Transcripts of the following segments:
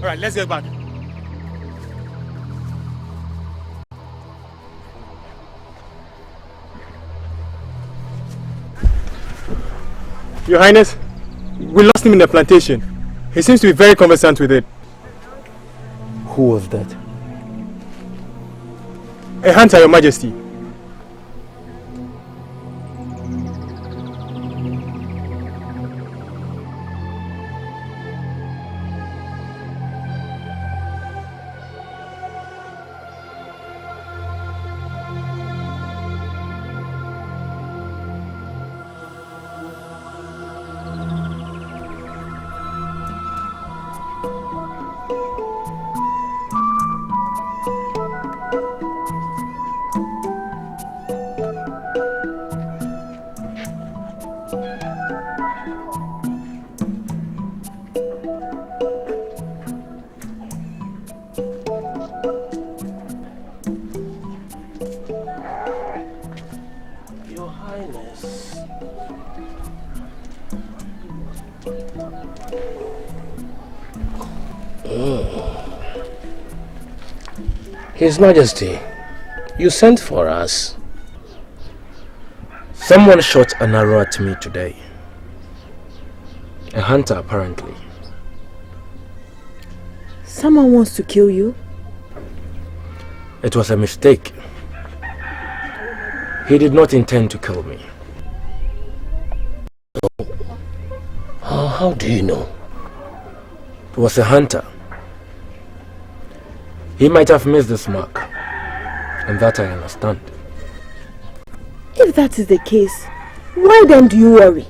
Alright, let's get back. Your Highness, we lost him in the plantation. He seems to be very conversant with it. Who was that? A hunter, Your Majesty. His Majesty, you sent for us. Someone shot an arrow at me today. A hunter, apparently. Someone wants to kill you? It was a mistake. He did not intend to kill me. How do you know? It was a hunter. He might have missed this mark, and that I understand. If that is the case, why then do you worry?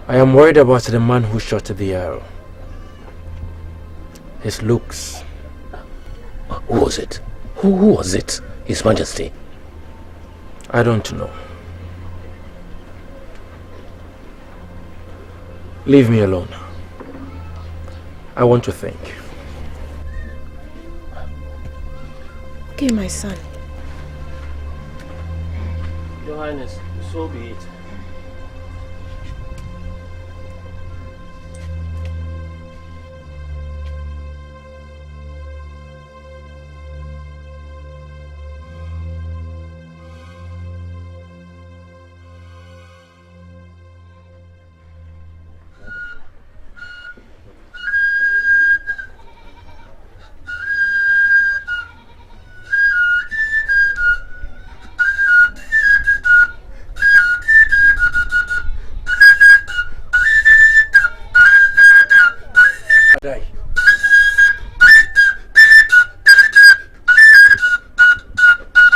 I am worried about the man who shot the arrow. His looks. Who was it? Who was it, His Majesty? I don't know. Leave me alone. I want to think. Okay, my son. Your Highness, so be it.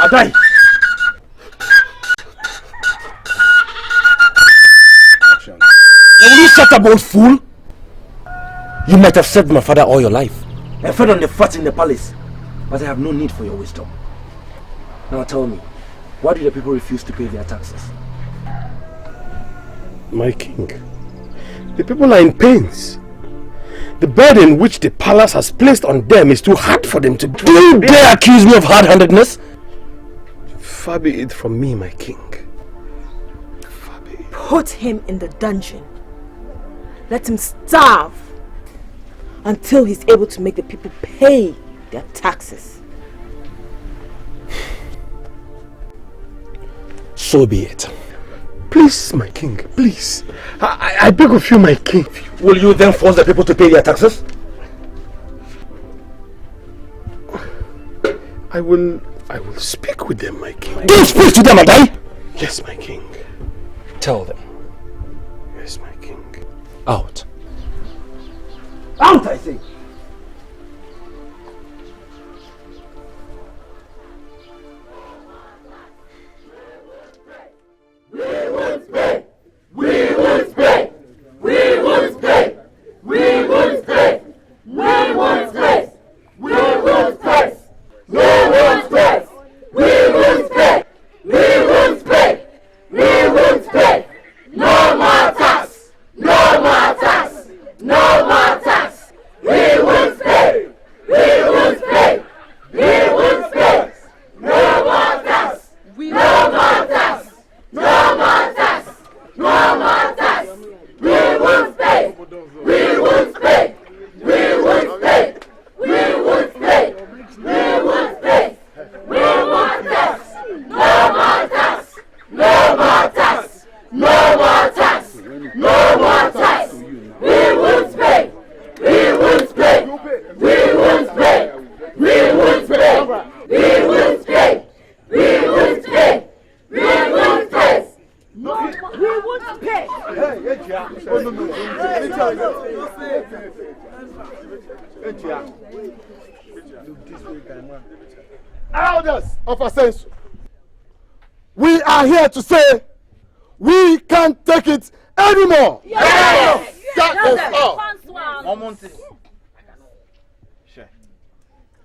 Adai! Action. Will you shut up, old fool? You might have served my father all your life and fed on the fat in the palace, but I have no need for your wisdom. Now tell me, why do the people refuse to pay their taxes? My king, the people are in pains. The burden which the palace has placed on them is too hard for them to do. Do you dare accuse me of hard-handedness? Far be it from me, my king. Far be it. Put him in the dungeon. Let him starve until he's able to make the people pay their taxes. So be it. Please, my king, please. I beg of you, my king. Will you then force the people to pay their taxes? I will speak with them, my king. Do you speak to them, Adai? Yes, my king. Tell them. Yes, my king. Out. Out, I say! We won't pay! We won't pay! We won't pay! We won't pay! We won't pay! We won't pay! We won't pay! We won't pay! We won't pay! We won't pay! No more tax! No more tax! No more tax! We Elders of Ascension, we are here to say we can't take it anymore. Yes. That is all.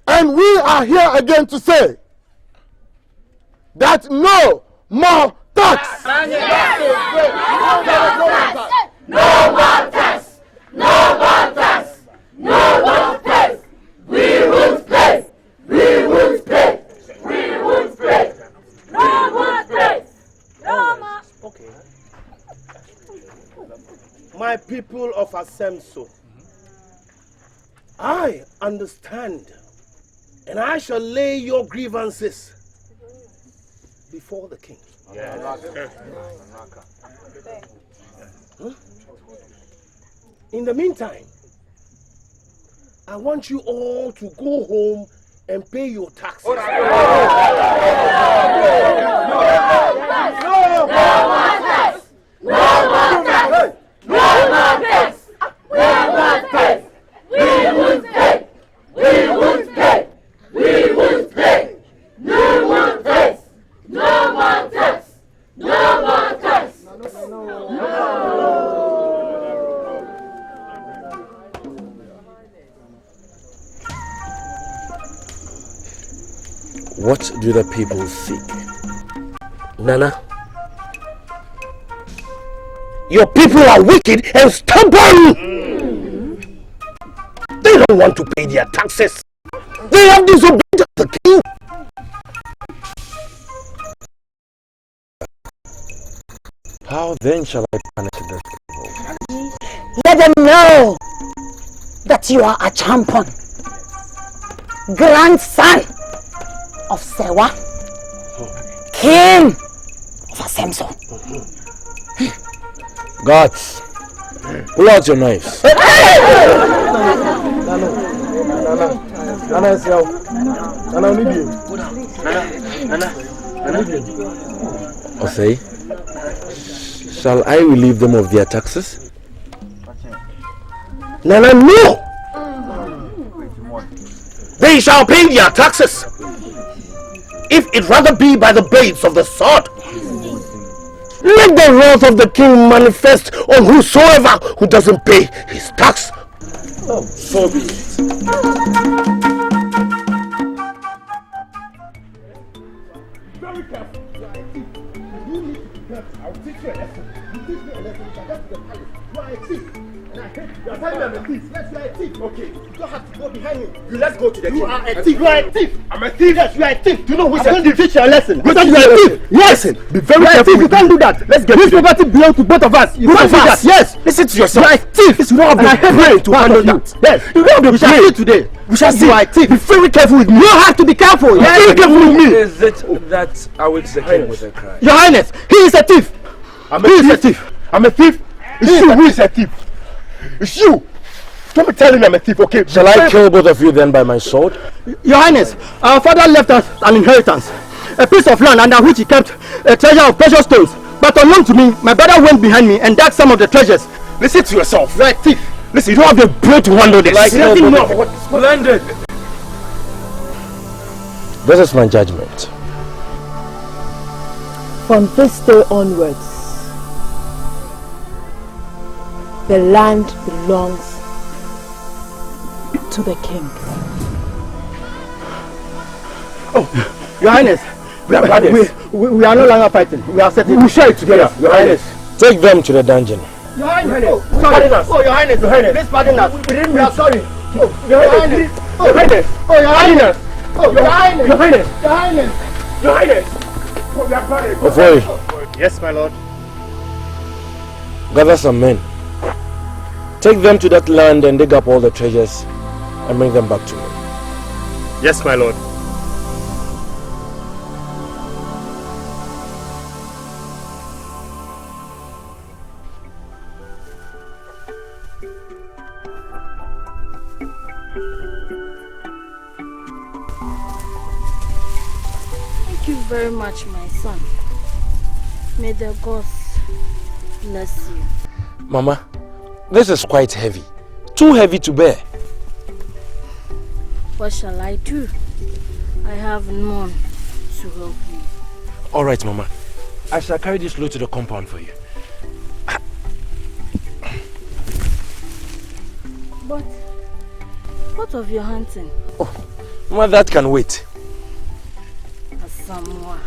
And we are here again to say that no more tax. No more tax. No more tax. No more tax. We won't pay. We won't pay. We won't pay. No more tax. No more. Okay. My people of Asemso, I understand, and I shall lay your grievances before the king. Huh? In the meantime, I want you all to go home and pay your taxes. No more tax. No more tax. No more tax. We won't pay. We won't pay. We won't pay. We won't pay. No more tax. No more tax. No more tax. What do the people seek? Nana? Your people are wicked and stubborn! They don't want to pay their taxes. They have disobeyed the king. How then shall I punish them? Let them know that you are a champion, grandson of Sewa, king of Asemso. Gods, pull out your knives. Osei, shall I relieve them of their taxes? Nana, no! They shall pay their taxes, if it rather be by the blades of the sword. Let the wrath of the king manifest on whosoever who doesn't pay his tax. Oh, so be it. Very careful. You need to be careful. I'll teach you a lesson. You teach me a lesson. You can get to the palace. You are a thief. And I hate you. You are telling me I'm a thief. Yes, you are a thief. Okay. You don't have to go behind me. Let's go to the king. You are a thief. You are a thief. I'm a thief. Yes, you are a thief. Do you know who is a thief? I'm going to teach you a lesson. You are a thief. Yes. Listen, be very careful. You can't do that. Let's get this property belongs to both of us. You can't do that. Yes. Listen to yourself. You are a thief. You don't have the brain to handle that. Yes. You don't have the brain. We shall see today. We shall see. You are a thief. Be very careful with me. You have to be careful. Be very careful with me. Is it that I will the king with a cry? Your Highness, he is a thief. I'm a thief. I'm a thief. It's you who is a thief. It's you. Don't be telling me I'm a thief, okay? Shall I kill both of you then by my sword? Your Highness, our father left us an inheritance, a piece of land under which he kept a treasure of precious stones. But unknown to me, my brother went behind me and dug some of the treasures. Listen to yourself. You're a thief. Listen, you don't have the brain to handle this. Like splendid. This is my judgment. From this day onwards, the land belongs to the king. Oh, Your Highness, we are no longer fighting. We are settling. We share it together. Your Highness, take them to the dungeon. Your Highness, oh, sorry. Oh, Your Highness, please pardon us. We are sorry. Oh, Your Highness, oh, Your Highness, oh, Your Highness, oh, Your Highness, Your Highness, Your Highness, Your Highness. Oh, we are sorry. Ofoy. Yes, my lord. Gather some men. Take them to that land and dig up all the treasures and bring them back to me. Yes, my lord. Thank you very much, my son. May the gods bless you. Mama, This is quite heavy. Too heavy to bear. What shall I do? I have none to help you. Alright, Mama. I shall carry this load to the compound for you. But what of your hunting? Oh, Mama, that can wait. Asamoah,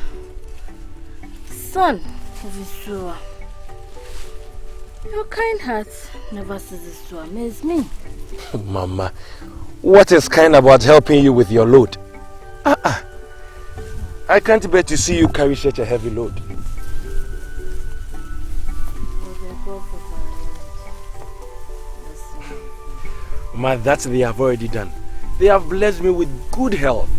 son of Isua, your kind heart never ceases to amaze me. Mama, what is kind about helping you with your load? I can't bear to see you carry such a heavy load. Mama, that they have already done. They have blessed me with good health.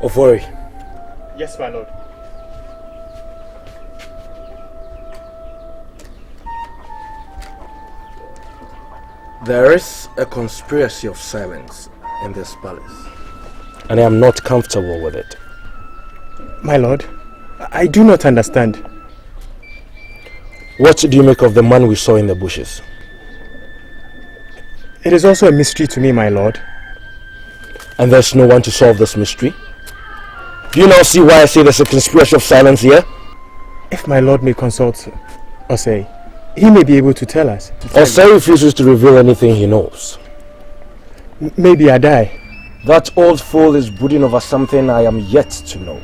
Ofori. Yes, my lord. There is a conspiracy of silence in this palace, and I am not comfortable with it. My lord, I do not understand. What do you make of the man we saw in the bushes? It is also a mystery to me, my lord. And there's no one to solve this mystery? Do you now see why I say there's a conspiracy of silence here? If my lord may consult Osei, he may be able to tell us. Osei refuses to reveal anything he knows. Maybe I die. That old fool is brooding over something I am yet to know.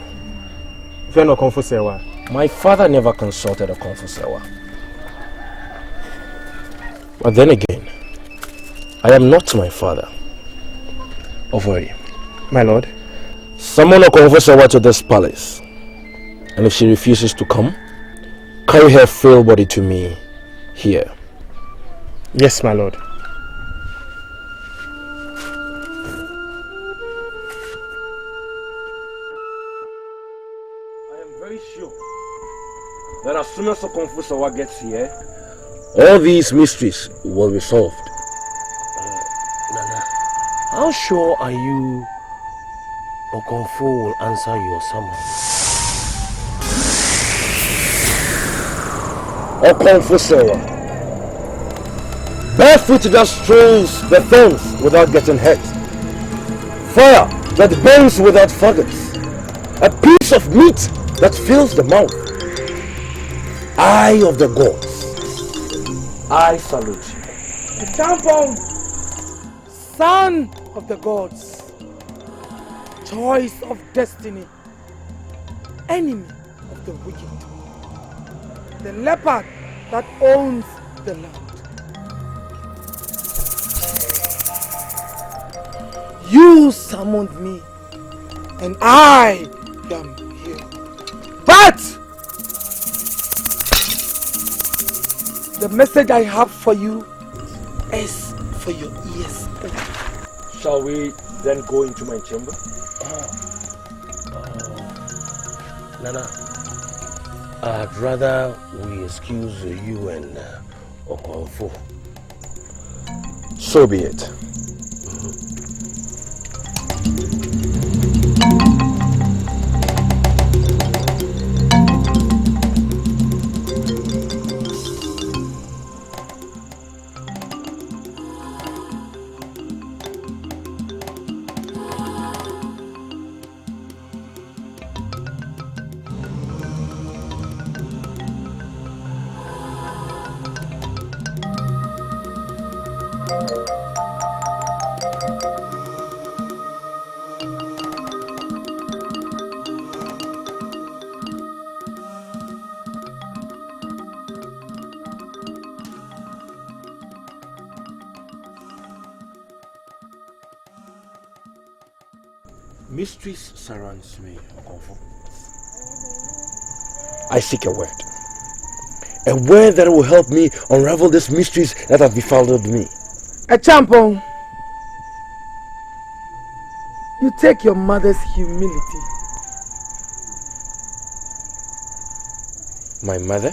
My father never consulted a Konfusewa. But then again, I am not my father. Ofori. My lord. Summon a Konfusewa to this palace. And if she refuses to come, carry her frail body to me here. Yes, my lord. I am very sure that as soon as a Konfusewa gets here, all these mysteries will be solved. Nana, how sure are you Okonfo will answer your summons? Okonfusewa, barefoot that strolls the thorns without getting hurt, fire that burns without faggots, a piece of meat that fills the mouth, eye of the gods, I salute you. The tampon, son of the gods, choice of destiny, enemy of the wicked, the leopard that owns the land. You summoned me, and I am here. But the message I have for you is for your ears only. Shall we then go into my chamber? Nana, I'd rather we excuse you and Okonfo. So be it. Mysteries surrounds me, Okonfo. I seek a word. A word that will help me unravel these mysteries that have befouled me. A champon. You take your mother's humility. My mother?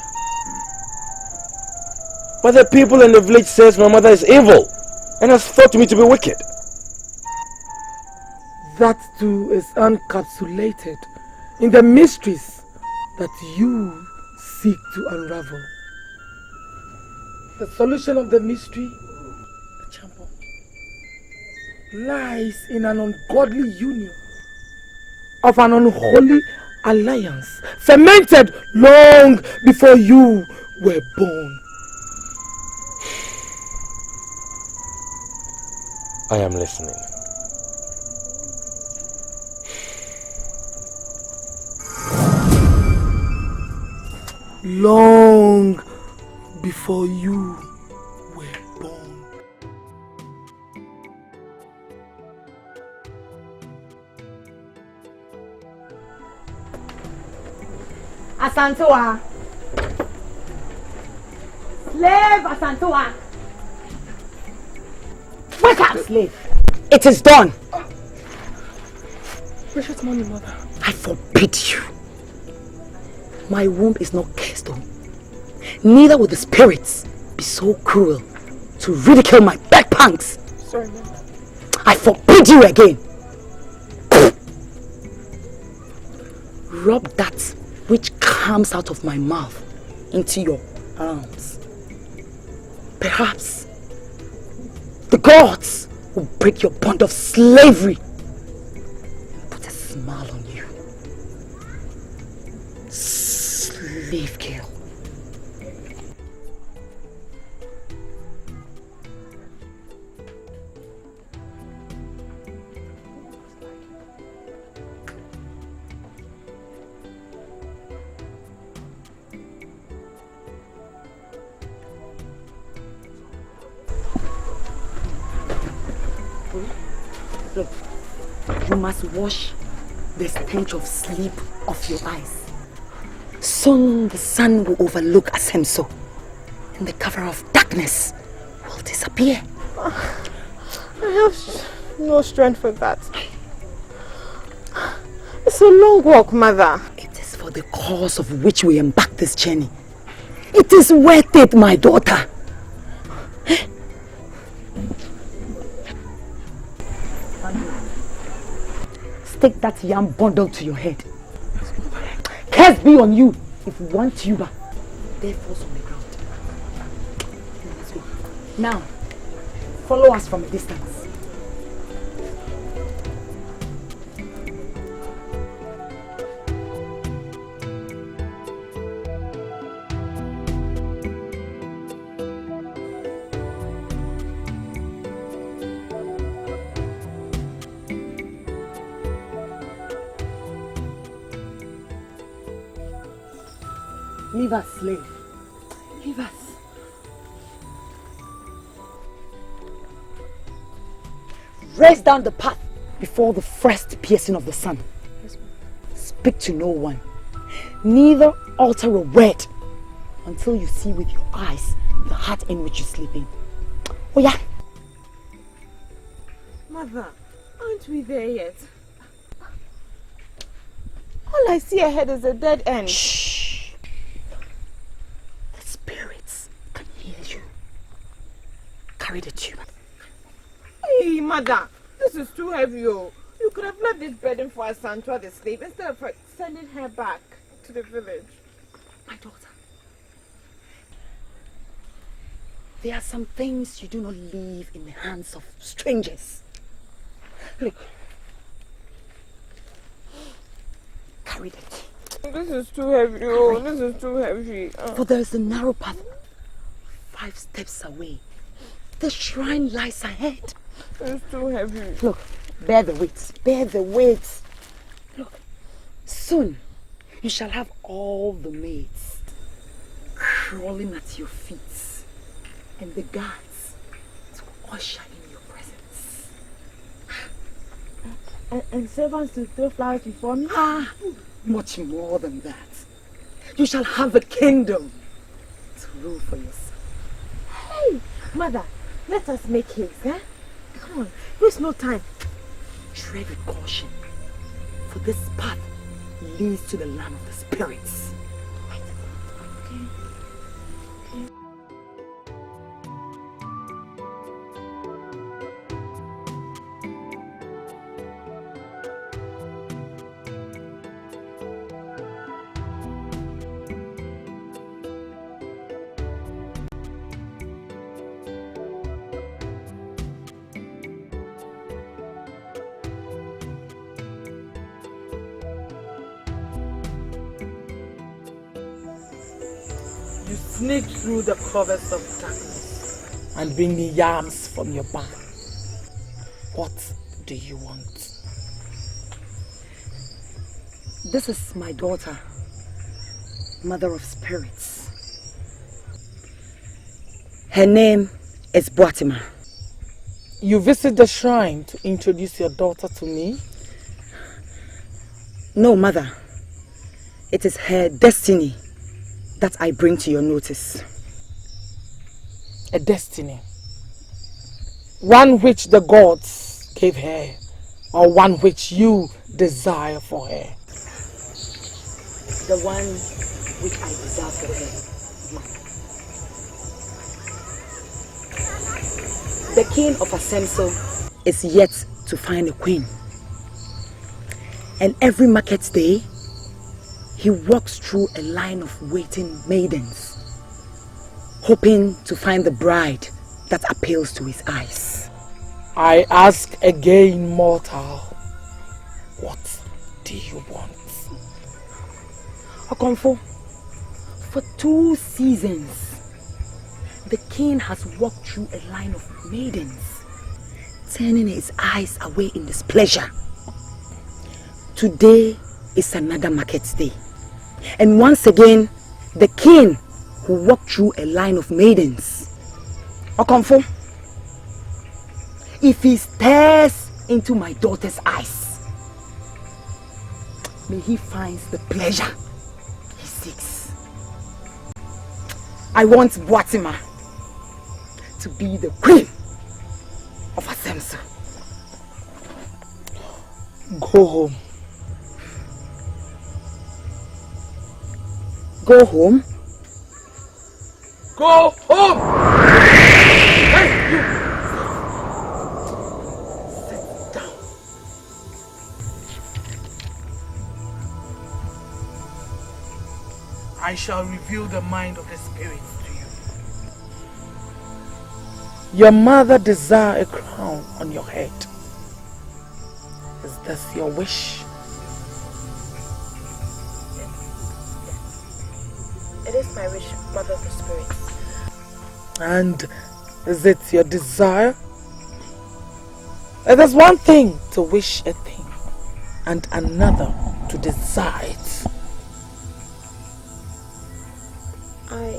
But the people in the village says my mother is evil and has thought me to be wicked. That too is encapsulated in the mysteries that you seek to unravel. The solution of the mystery, Champo, lies in an ungodly union of an unholy alliance fermented long before you were born. I am listening. Long before you were born. Asantewa. Slave Asantewa. Wake up, slave. It is done. Precious money, mother. I forbid you. My womb is not cursed, though. Neither will the spirits be so cruel to ridicule my back pants. Sorry, mother. I forbid you again. Rub that which comes out of my mouth into your arms. Perhaps the gods will break your bond of slavery and put a smile on you. Slave girl. Look, you must wash the stench of sleep off your eyes. Soon the sun will overlook Asemso, and the cover of darkness will disappear. I have no strength for that. It's a long walk, mother. It is for the cause of which we embark this journey. It is worth it, my daughter. Stick that yam bundle to your head. Curse be on you if one tuber there falls on the ground. Let's go. Now, follow us from a distance. Leave us, slave. Leave us. Race down the path before the first piercing of the sun. Yes, speak to no one. Neither utter a word until you see with your eyes the hut in which you sleep in. Oh yeah. Mother, aren't we there yet? All I see ahead is a dead end. Shh. Spirits can hear you. Carry the tube. Hey, mother, this is too heavy. Oh. You could have left this burden for Asantua the slave instead of sending her back to the village. My daughter, there are some things you do not leave in the hands of strangers. Look. Carry the tea. This is too heavy. Oh, this is too heavy. For there is a narrow path 5 steps away The shrine lies ahead. It's too heavy. Look, bear the weight. Bear the weight. Look, soon you shall have all the maids crawling at your feet and the guards to usher in your presence. And servants to throw flowers before me? Ah, much more than that. You shall have a kingdom to rule for yourself. Hey, mother, let us make haste, eh? Come on, waste no time. Tread with caution, for this path leads to the land of the spirits. Sneak through the covers of darkness and bring me yams from your barn. What do you want? This is my daughter, mother of spirits. Her name is Boatima. You visit the shrine to introduce your daughter to me? No, mother. It is her destiny that I bring to your notice. A destiny? One which the gods gave her, or one which you desire for her? The one which I desire for her. The king of Asemso is yet to find a queen. And every market day, he walks through a line of waiting maidens, hoping to find the bride that appeals to his eyes. I ask again, mortal, what do you want? Okonfo, for 2 seasons, the king has walked through a line of maidens, turning his eyes away in displeasure. Today is another market day. And once again, the king who walked through a line of maidens. Okonfo, if he stares into my daughter's eyes, may he find the pleasure he seeks. I want Boatima to be the queen of Asemso. Go home. Go home? Go home! Hey, you! Sit down. I shall reveal the mind of the spirits to you. Your mother desires a crown on your head. Is this your wish? It is my wish, Mother of the Spirits. And is it your desire? It is one thing to wish a thing and another to desire it.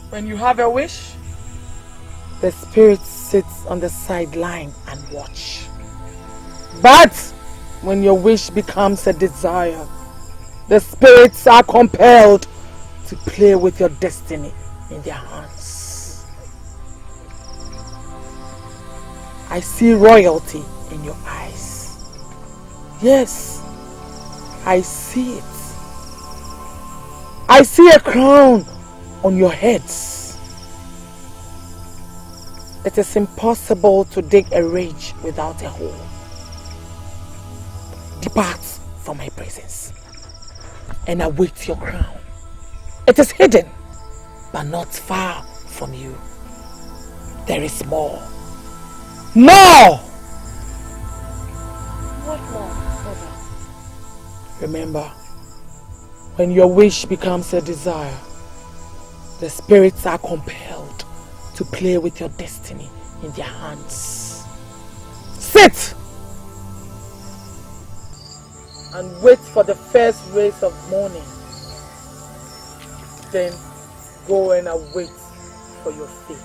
When you have a wish, the spirit sits on the sideline and watch. But when your wish becomes a desire, the spirits are compelled to play with your destiny in their hands. I see royalty in your eyes. Yes, I see it. I see a crown on your heads. It is impossible to dig a ridge without a hole. Depart from my presence and await your crown. It is hidden, but not far from you. There is more. More! What more, Mother? Remember, when your wish becomes a desire, the spirits are compelled to play with your destiny in their hands. Sit! And wait for the first rays of morning. Then go and await for your fate.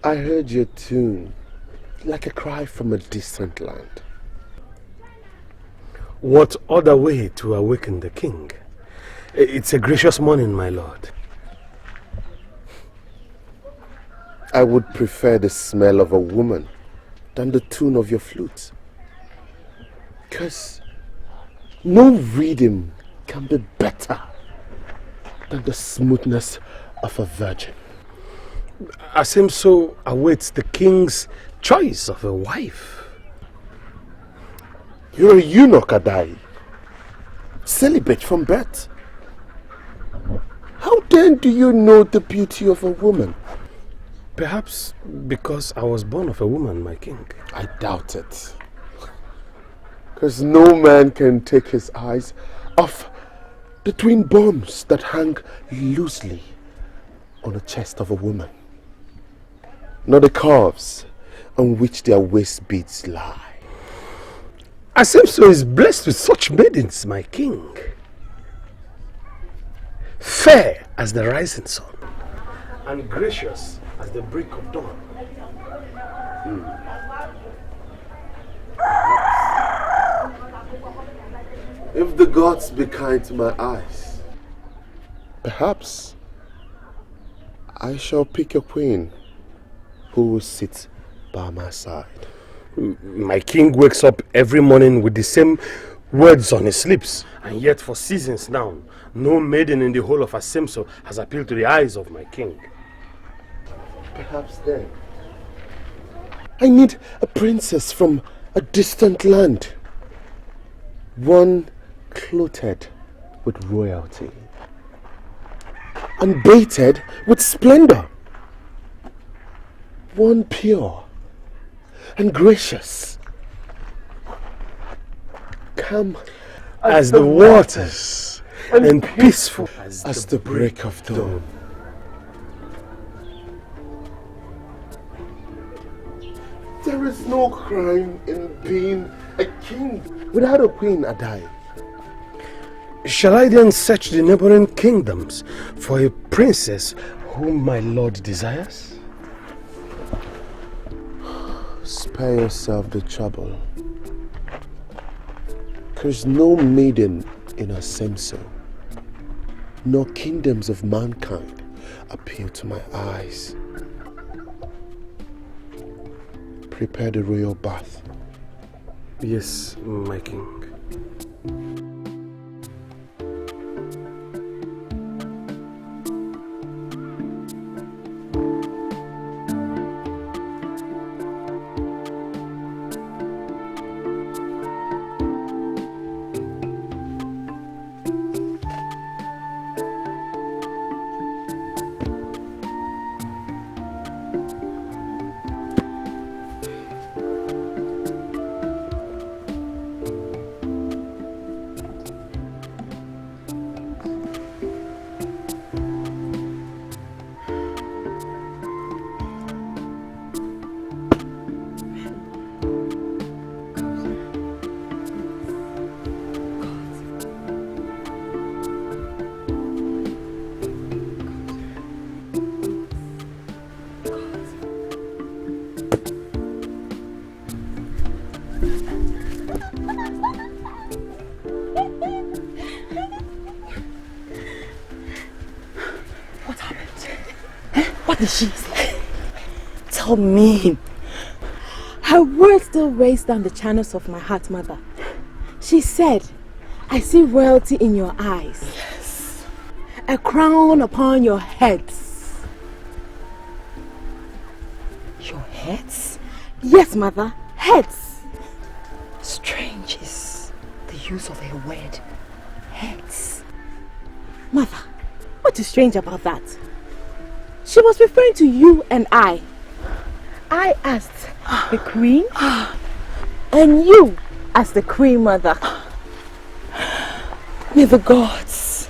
I heard your tune, like a cry from a distant land. What other way to awaken the king? It's a gracious morning, my lord. I would prefer the smell of a woman than the tune of your flute. 'Cause no rhythm can be better than the smoothness of a virgin. Asemso awaits the king's choice of a wife. You're a eunuch, Adai. Celibate from birth. How then do you know the beauty of a woman? Perhaps because I was born of a woman, my king. I doubt it. 'Cause no man can take his eyes off the twin bombs that hang loosely on the chest of a woman, nor the curves on which their waist beads lie. Asemso is blessed with such maidens, my king. Fair as the rising sun, and gracious as the break of dawn. If the gods be kind to my eyes, perhaps I shall pick a queen who will sit by my side. My king wakes up every morning with the same words on his lips, and yet for seasons now, no maiden in the whole of Asemso has appealed to the eyes of my king. Perhaps then I need a princess from a distant land, one clothed with royalty and baited with splendor, one pure and gracious, calm as the waters, and peaceful as the break of dawn. There is no crime in being a king without a queen, Adai. Shall I then search the neighboring kingdoms for a princess whom my lord desires? Spare yourself the trouble. There's no maiden in Asemso, nor kingdoms of mankind appeal to my eyes. Prepare the royal bath. Yes, my king. What did she say? Tell me. Her words still race down the channels of my heart, Mother. She said, I see royalty in your eyes. Yes. A crown upon your heads. Your heads? Yes, Mother. Heads. Strange is the use of a word. Heads. Mother, what is strange about that? She was referring to you and I. I asked the queen and you as the queen, Mother. May the gods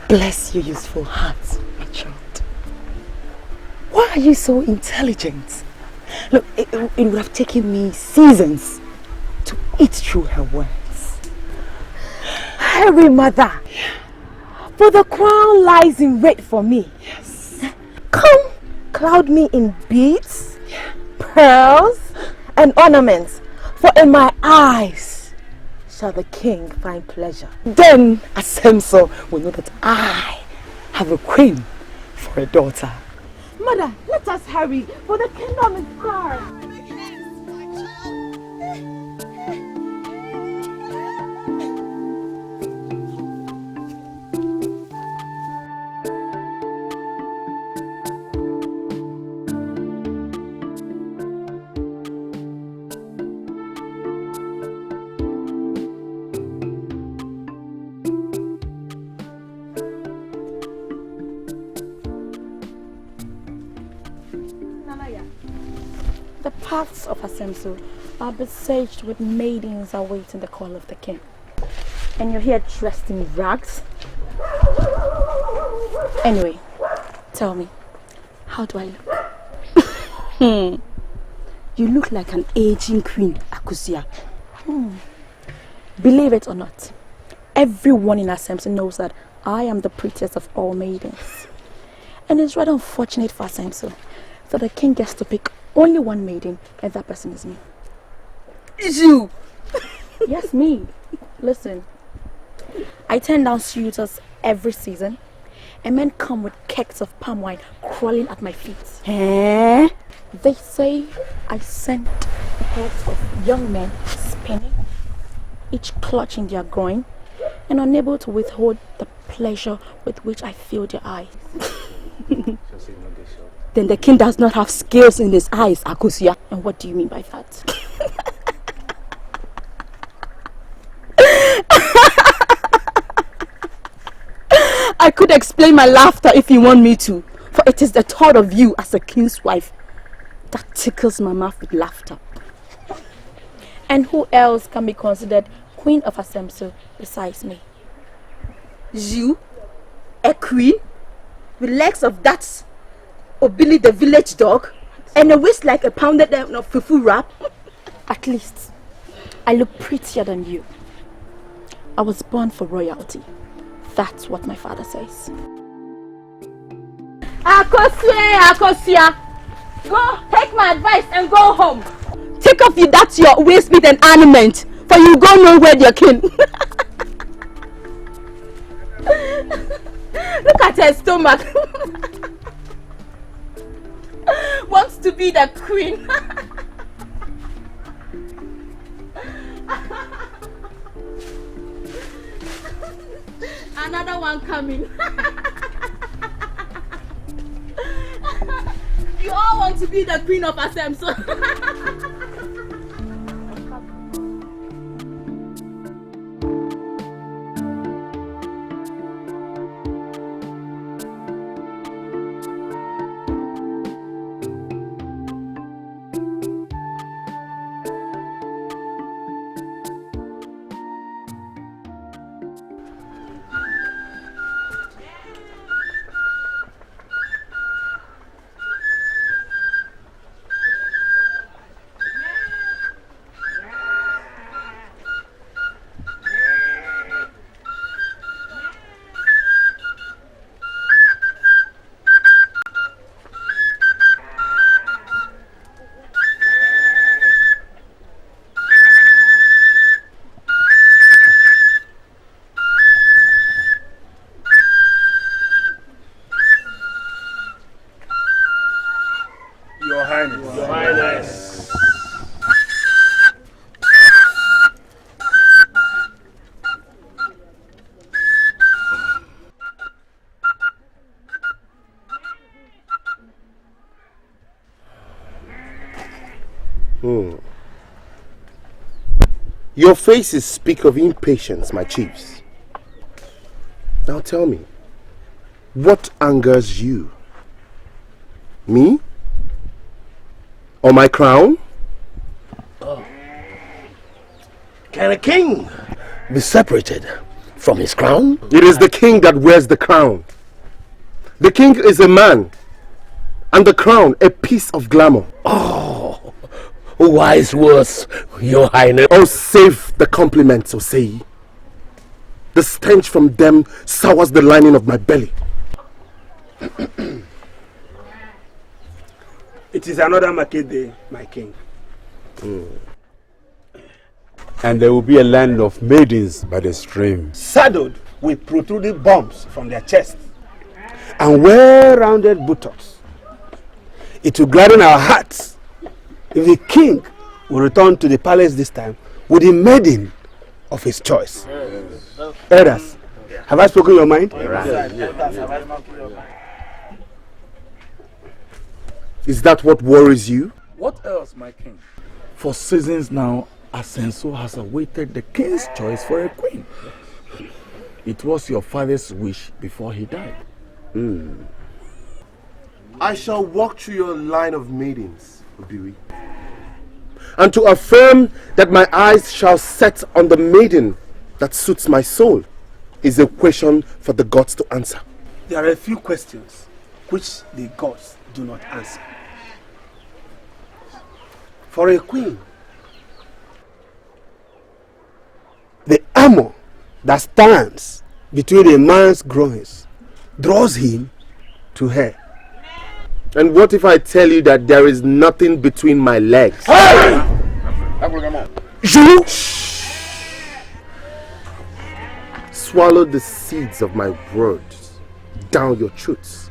bless your useful heart, my child. Why are you so intelligent? Look, it would have taken me seasons to eat through her words. Hurry, Mother. For the crown lies in wait for me. Yes. Come, cloud me in beads, pearls, and ornaments. For in my eyes shall the king find pleasure. Then Asemso will know that I have a queen for a daughter. Mother, let us hurry, for the kingdom is far. The paths of Asemso are besieged with maidens awaiting the call of the king. And you're here dressed in rags? Anyway, tell me, how do I look? You look like an aging queen, Akusia. Believe it or not, everyone in Asemso knows that I am the prettiest of all maidens. And it's rather unfortunate for Asemso that the king gets to pick only one maiden, and that person is me. You? Yes, me. Listen, I turn down suitors every season, and men come with kegs of palm wine crawling at my feet. Eh? They say I sent heads of young men spinning, each clutching their groin, and unable to withhold the pleasure with which I fill their eyes. Then the king does not have scales in his eyes, Akusia. And what do you mean by that? I could explain my laughter if you want me to, for it is the thought of you as a king's wife that tickles my mouth with laughter. And who else can be considered queen of Asemso besides me? You? A queen? With legs of that Obili the village dog? And a waist like a pounded fufu wrap? At least, I look prettier than you. I was born for royalty. That's what my father says. Akosia! Go, take my advice and go home. Take off that your waist meat and ornament, for you go nowhere, dear king. Look at her stomach. Wants to be the queen. Another one coming. You all want to be the queen of Asemso. Your faces speak of impatience, my chiefs. Now tell me, what angers you? Me? Or my crown? Oh. Can a king be separated from his crown? It is the king that wears the crown. The king is a man, and the crown a piece of glamour. Oh, wise words, Your Highness. Oh, save the compliments, Osei. The stench from them sours the lining of my belly. It is another market day, my king. And there will be a land of maidens by the stream, Saddled with protruding bombs from their chests and well-rounded buttocks. It will gladden our hearts if the king will return to the palace this time with a maiden of his choice. Elders, have I spoken your mind? Is that what worries you? What else, my king? For seasons now, Asenso has awaited the king's choice for a queen. It was your father's wish before he died. I shall walk through your line of maidens, Obiri. And to affirm that my eyes shall set on the maiden that suits my soul is a question for the gods to answer. There are a few questions which the gods do not answer. For a queen, the armor that stands between a man's groins draws him to her. And what if I tell you that there is nothing between my legs? Hey! You swallow the seeds of my words down your throats,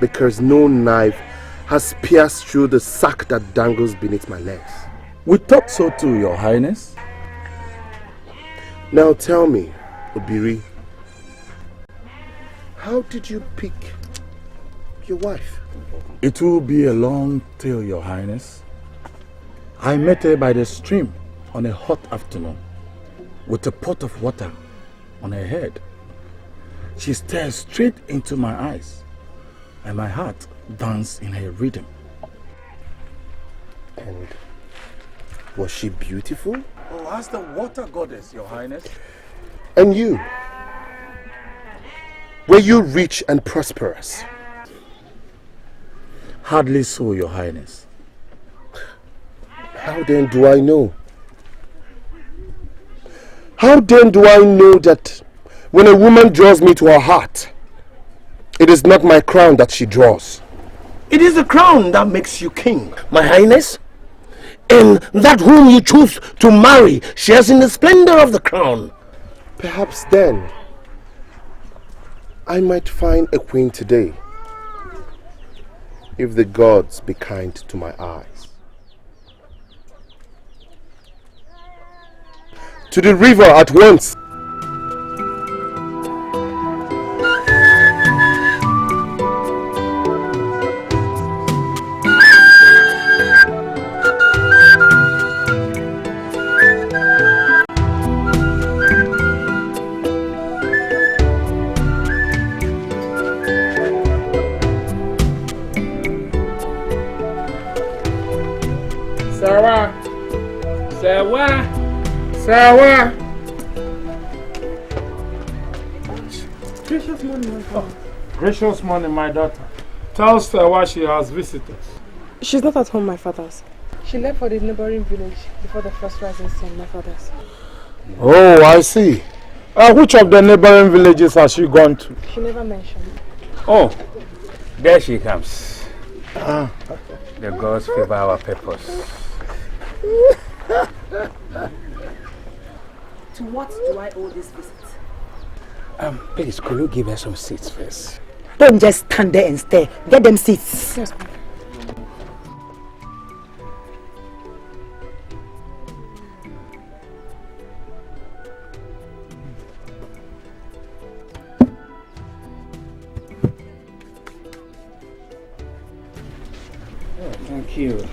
because no knife has pierced through the sack that dangles beneath my legs. We thought so too, Your Highness. Now tell me, Obiri, how did you pick your wife? It will be a long tale, Your Highness. I met her by the stream on a hot afternoon with a pot of water on her head. She stared straight into my eyes and my heart danced in her rhythm. And was she beautiful? Oh, ask the water goddess, Your Highness. And you? Were you rich and prosperous? Hardly so, Your Highness. How then do I know? How then do I know that when a woman draws me to her heart, it is not my crown that she draws? It is the crown that makes you king, my highness. And that whom you choose to marry shares in the splendor of the crown. Perhaps then I might find a queen today, if the gods be kind to my eyes. To the river at once! Sawa. Gracious morning, my father. Gracious morning, my daughter. Tell Sawa she has visitors. She's not at home, my father's. She left for the neighboring village before the first rising sun, my father's. Oh, I see. Which of the neighboring villages has she gone to? She never mentioned. Oh, there she comes. The gods favor our purpose. To what do I owe this visit? Please, could you give her some seats first? Don't just stand there and stare. Get them seats. Yes, Thank you.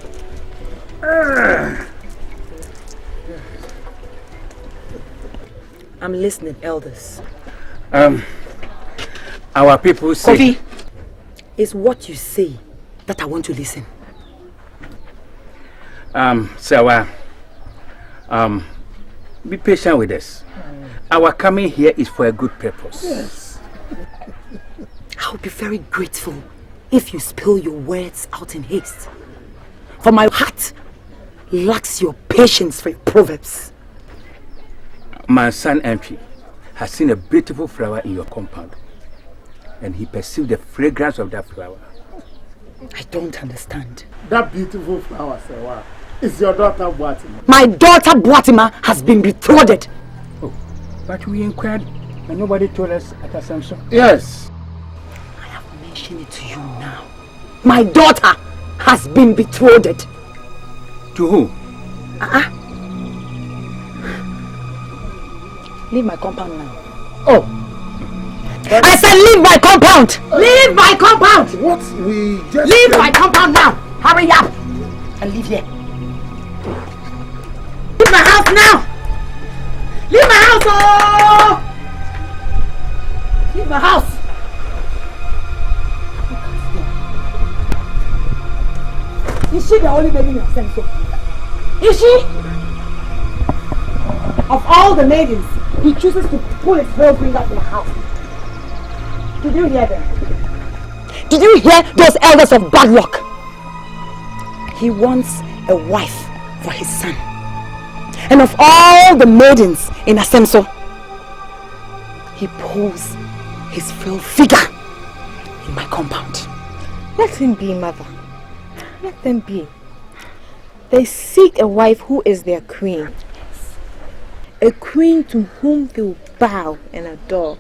I'm listening, elders. Our people say... Kofi, it's what you say that I want to listen. Sawa, be patient with us. Our coming here is for a good purpose. Yes. I will be very grateful if you spill your words out in haste. For my heart lacks your patience for your proverbs. My son MP has seen a beautiful flower in your compound, and he perceived the fragrance of that flower. I don't understand. That beautiful flower, Sewa, is your daughter Boatima. My daughter Boatima has been betrothed. Oh, but we inquired and nobody told us at Assumption. Yes. I have mentioned it to you now. My daughter has been betrothed. To who? Leave my compound now. Oh. I said leave my compound! Leave my compound! What we just... Leave my compound now! Hurry up! And leave here. Leave my house now! Leave my house! Oh! Leave my house! Is she the only maiden in Asemso? Is she? Of all the maidens, he chooses to pull his veil bring up in the house. Did you hear them? Did you hear those elders of bad luck? He wants a wife for his son. And of all the maidens in Asemso, he pulls his frail figure in my compound. Let him be, mother. Let them be. They seek a wife who is their queen. A queen to whom they will bow and adore.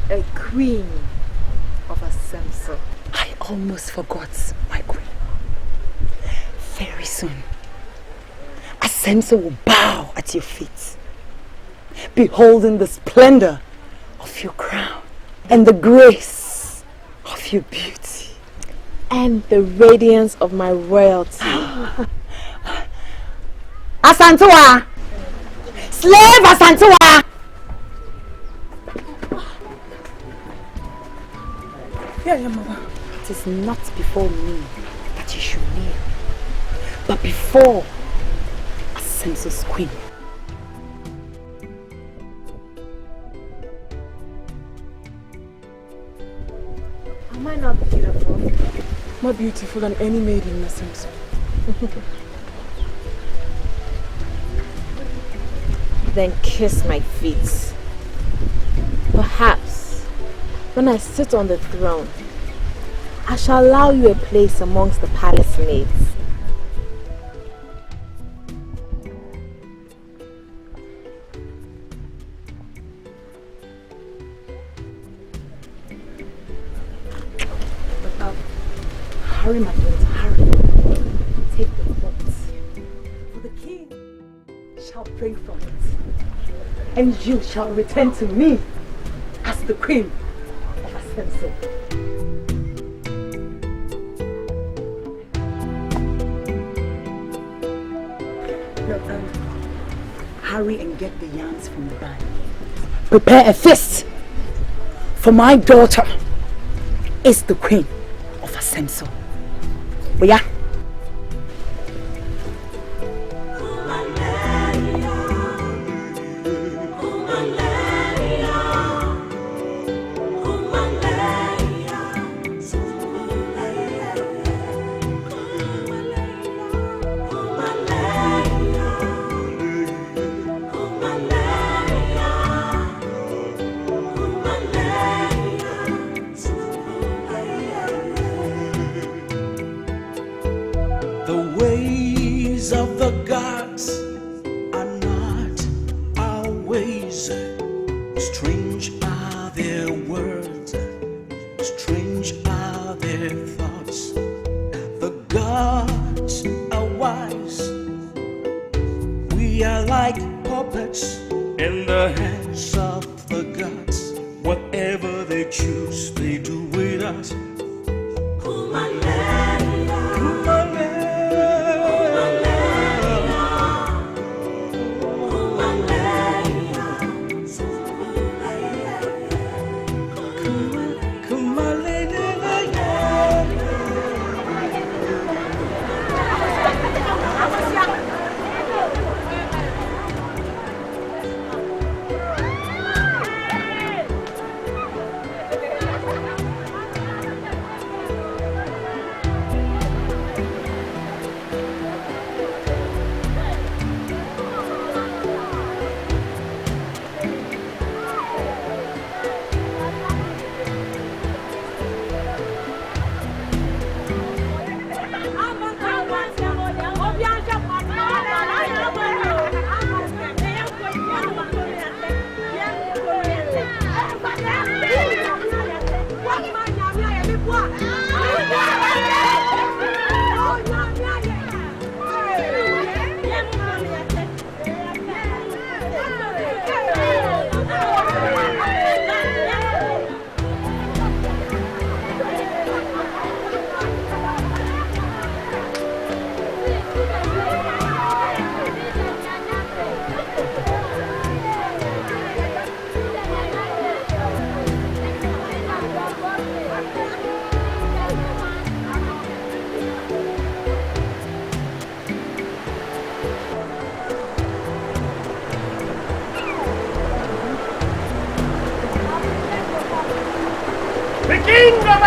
A queen of Asemso. I almost forgot my queen. Very soon, Asemso will bow at your feet, beholding the splendor of your crown and the grace of your beauty. And the radiance of my royalty. Asantua! Slave Asantua! Yeah, mother. It is not before me that you should kneel, but before Asemso's queen. Am I not beautiful? More beautiful than any maiden in Asemso. Then kiss my feet. Perhaps when I sit on the throne, I shall allow you a place amongst the palace maids. Hurry, my daughter, hurry. Take the thoughts. For the king shall pray from it. And you shall return to me as the queen of Asemso. Hurry and get the yams from the bag. Prepare a feast, for my daughter is the queen of Asemso. But yeah.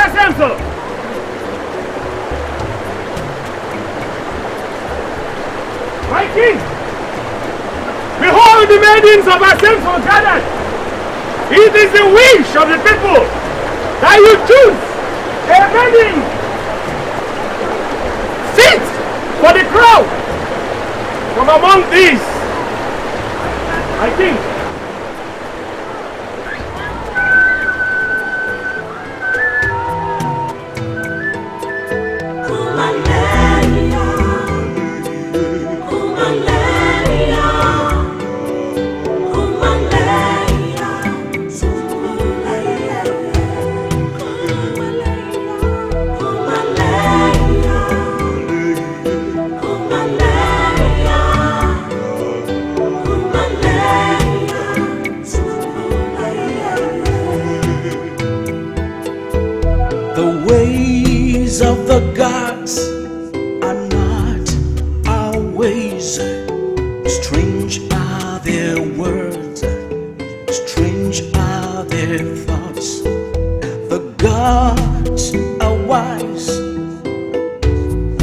Asemso! My king! Behold the maidens of Asemso gathered! It is the wish of the people that you choose a maiden fit for the crown from among these. My king! The ways of the gods are not our ways. Strange are their words, strange are their thoughts. The gods are wise.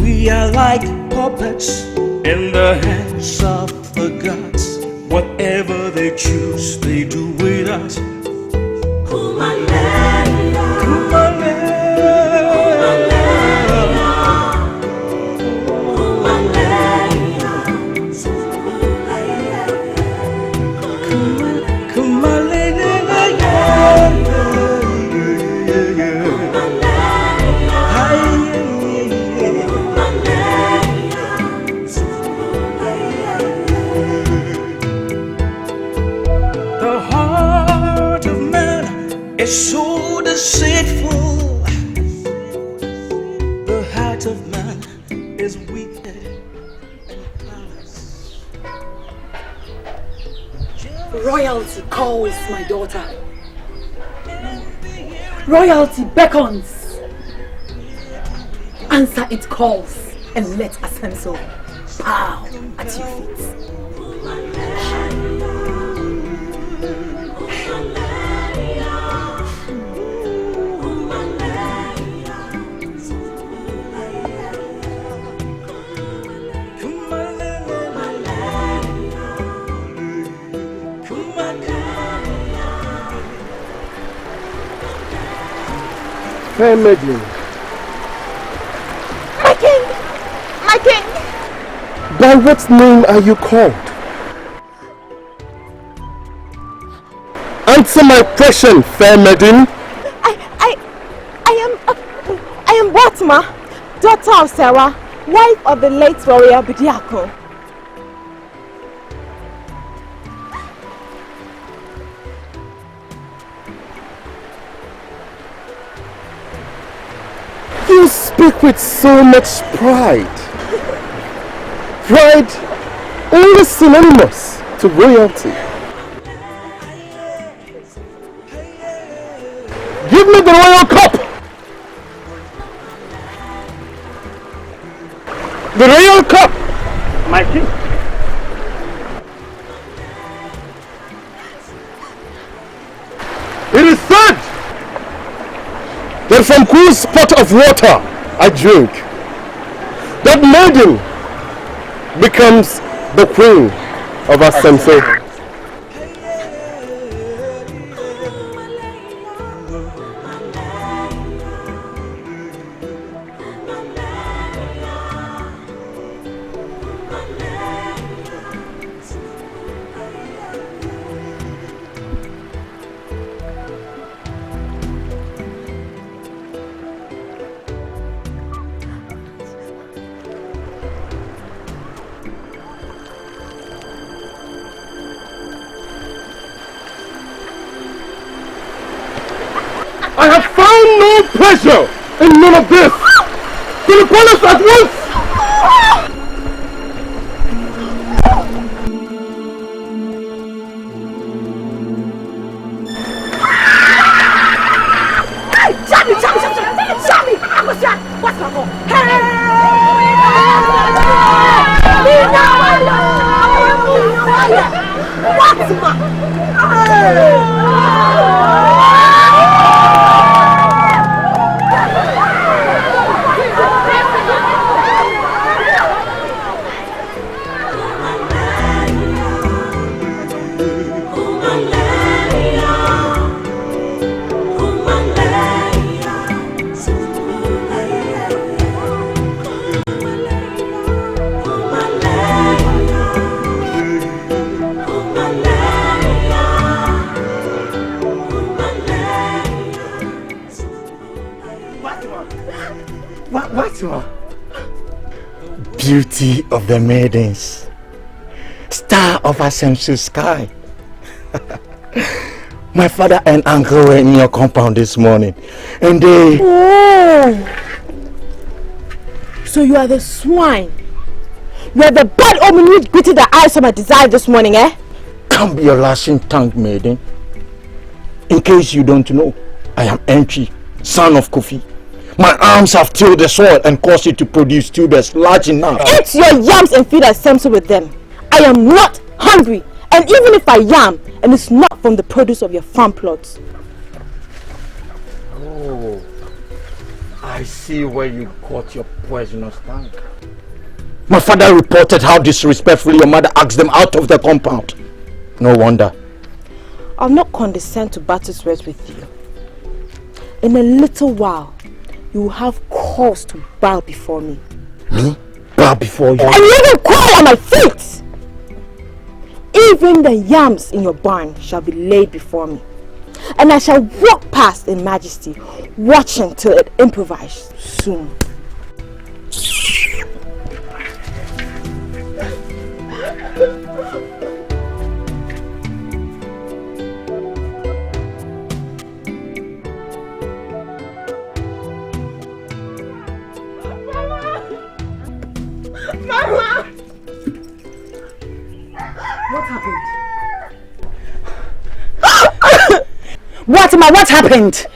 We are like puppets in the hands of the gods. Whatever they choose, they do with us. The heart of man is so deceitful. The heart of man is wicked and callous. Royalty calls, my daughter. Royalty beckons. Answer its calls and let Asemso bow at your feet. Fair maiden, My king! My king! by what name are you called? Answer my question, fair maiden. I am Batma, daughter of Sarah, wife of the late warrior Bidiako. You speak with so much pride. Pride only synonymous to royalty. Give me the royal cup! The royal cup! My king! It is said that from whose pot of water I drink, that maiden becomes the queen of Asemso. I have found no pleasure in none of this. To the palace at once! What's wrong? Hey! What? Beauty of the maidens, star of Asemsu's sky. My father and uncle were in your compound this morning, and they... Oh! So you are the swine. You are the bad omen which greeted the eyes of my desire this morning, eh? Can't be your lashing tongue, maiden. In case you don't know, I am Enchi, son of Kofi. My arms have tilled the soil and caused it to produce tubers large enough. Eat your yams and feed Asemso with them. I am not hungry, and even if I am, and it's not from the produce of your farm plots. Oh, I see where you caught your poisonous tongue. My father reported how disrespectfully your mother asked them out of the compound. No wonder. I'll not condescend to battle words with you. In a little while, you will have cause to bow before me. Me? Bow before you? And you will crawl on my feet! Even the yams in your barn shall be laid before me. And I shall walk past in majesty, watching till it improvises soon. Mama! What happened? What happened?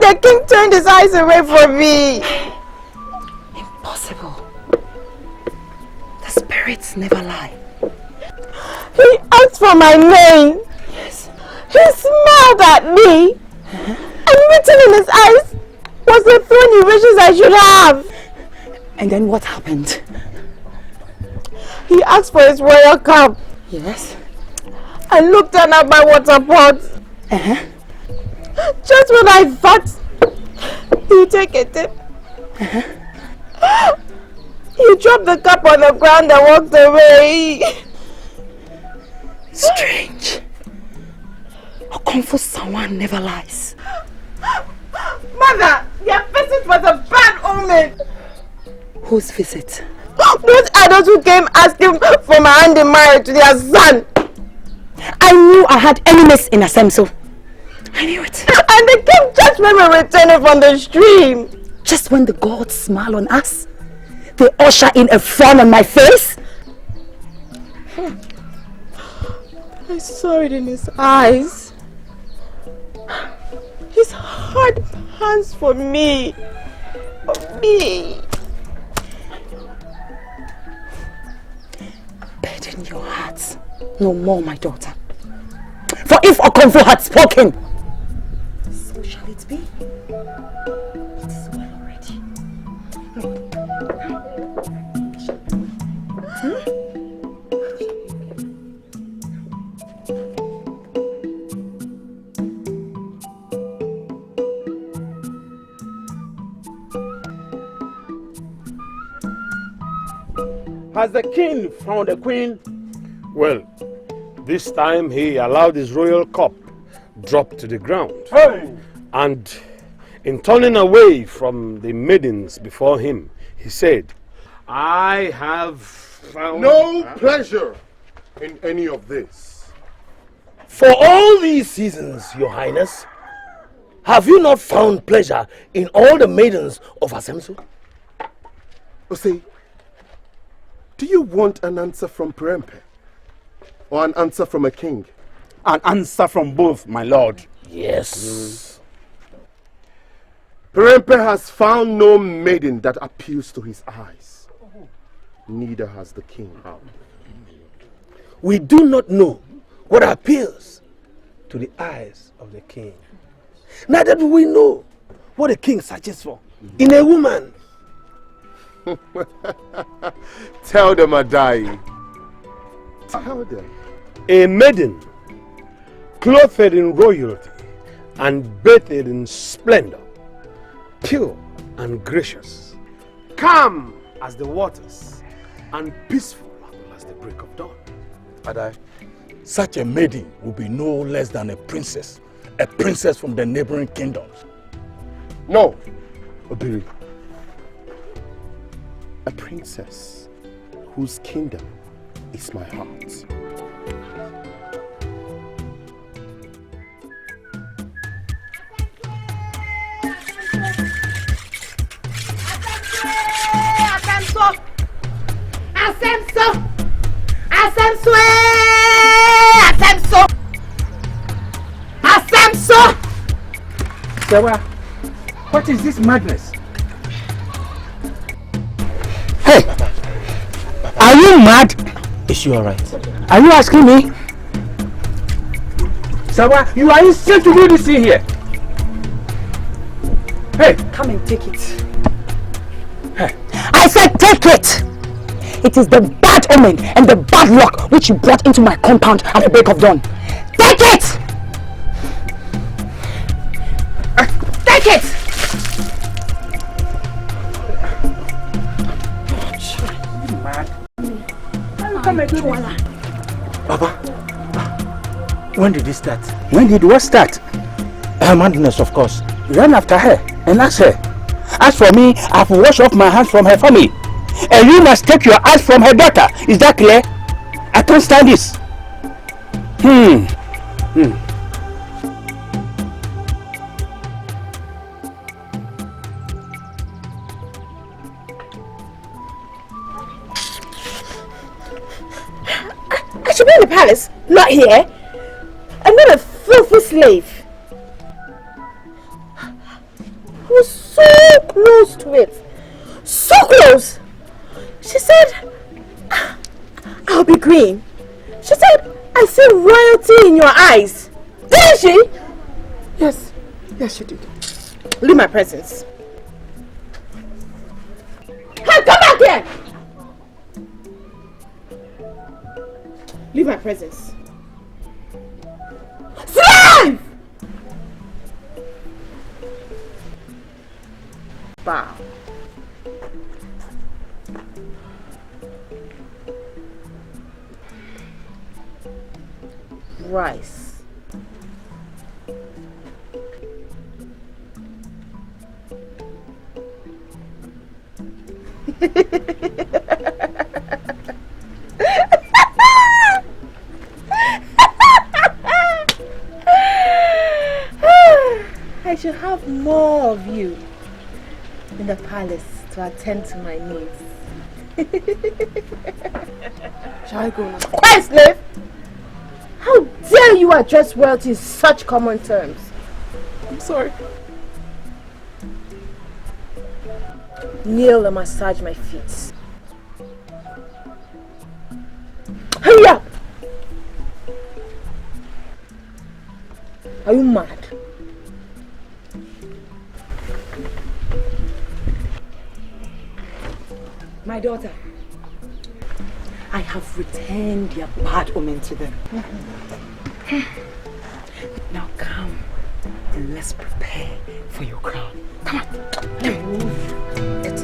The king turned his eyes away from me. Impossible. The spirits never lie. He asked for my name. Yes. He smiled at me. And written in his eyes was the throne he wishes I should have. And then what happened? He asked for his royal cup. Yes. I looked down at my water pot. Just when I thought he'd take a dip, he dropped the cup on the ground and walked away. Strange. Okomfo someone never lies. Mother, your visit was a bad omen. Whose visit? Those adults who came asking for my hand in marriage to their son. I knew I had enemies in Asemso. I knew it. And they came just when we were returning from the stream. Just when the gods smile on us, they usher in a frown on my face. I saw it in his eyes. His heart pants for me. For me. Burden your hearts no more, my daughter. For if Okomfo had spoken, so shall it be. It is well already. Has the king found a queen? Well, this time he allowed his royal cup drop to the ground. Hey! And in turning away from the maidens before him, he said, I have found... No pleasure in any of this. For all these seasons, your highness, have you not found pleasure in all the maidens of Asemso? Ose, do you want an answer from Prempe? Or an answer from a king? An answer from both, my lord. Yes. Prempe has found no maiden that appeals to his eyes. Neither has the king. We do not know what appeals to the eyes of the king. Neither do we know what the king searches for in a woman. Tell them, Adai. Tell them. A maiden, clothed in royalty and bathed in splendor, pure and gracious, calm as the waters, and peaceful as the break of dawn. Adai, such a maiden will be no less than a princess from the neighboring kingdoms. No, Obiri. a princess whose kingdom is my heart. Sawa, what is this madness? Hey! Are you mad? Is she alright? Are you asking me? Sawa, you are insane to do this thing here. Hey! Come and take it. Hey! I said take it! It is the bad omen and the bad luck which you brought into my compound at the break of dawn. Take it! Take it! Papa, when did this start? When did what start? Her madness, of course. Run after her and ask her. As for me, I've washed off my hands from her family. And you must take your eyes from her daughter. Is that clear? I can't stand this. I should be in the palace, not here. I'm not a filthy slave. I was so close to it. So close! She said, I'll be green. She said, I see royalty in your eyes. Didn't she? Yes. Yes, she did. Leave my presence. Hey, come back here! Leave my presence. Slave! Bow. Rice. I should have more of you in the palace to attend to my needs. Shall I go now? Quiet, slave! How dare you address royalty in such common terms? I'm sorry. Kneel and massage my feet. Hurry up! Are you mad? My daughter, I have returned their bad omen to them. Now come and let's prepare for your crown. Come on. Let's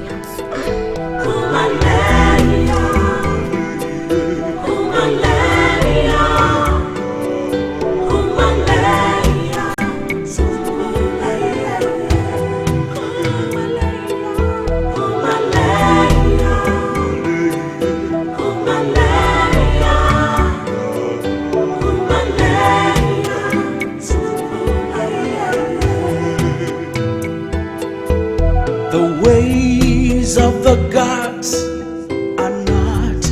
The ways of the gods are not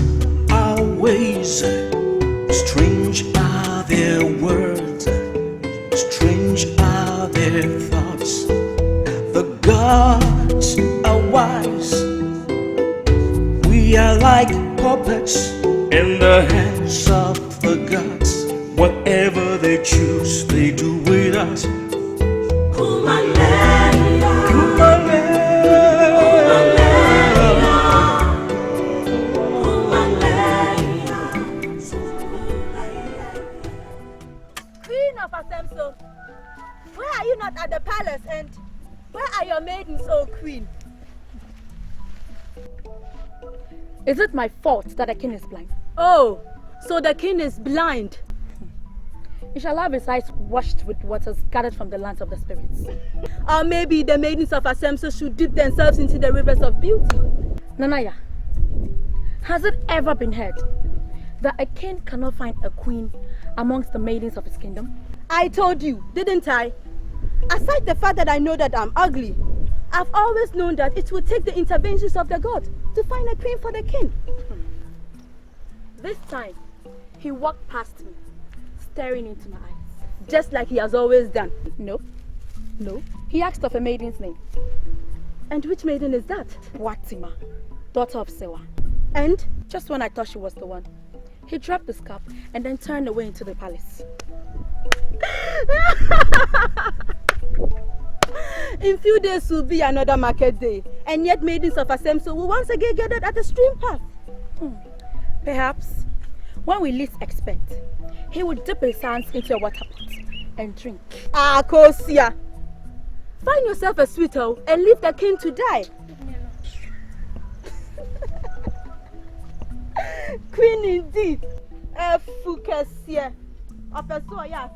our ways. Strange are their words, strange are their thoughts. The gods are wise. We are like puppets in the hands of the gods. Whatever they choose, they do with us. Where are you not at the palace, and where are your maidens, O queen? Is it my fault that the king is blind? Oh, so the king is blind. He shall have his eyes washed with waters gathered from the lands of the spirits. Or maybe the maidens of Asemso should dip themselves into the rivers of beauty. Nanaya, has it ever been heard that a king cannot find a queen amongst the maidens of his kingdom? I told you, didn't I? Aside the fact that I know that I'm ugly, I've always known that it will take the interventions of the god to find a queen for the king. This time, he walked past me, staring into my eyes. Just like he has always done. No. No. He asked of a maiden's name. And which maiden is that? Watima, daughter of Sewa. And? Just when I thought she was the one, he dropped the scarf and then turned away into the palace. In few days will be another market day, and yet maidens of Asemso will once again gather at the stream path. Perhaps, when we least expect, he would dip his hands into a water pot and drink. Ah, Kosia! Find yourself a sweetheart and leave the king to die. Queen indeed. Fukasia. Officer, yeah,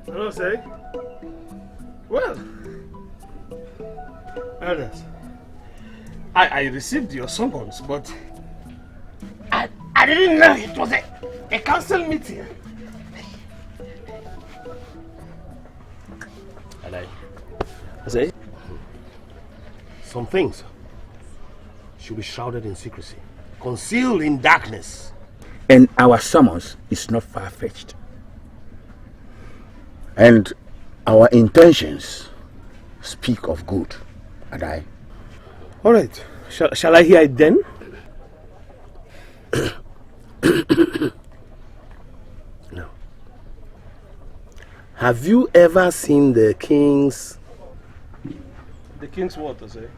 Hello, say. Well, elders, I received your summons, but I didn't know it was a council meeting. And I say, some things should be shrouded in secrecy, concealed in darkness. And our summons is not far-fetched. And our intentions speak of good, Adai. All right. Shall I hear it then? No. Have you ever seen the king's... The king's what, to say?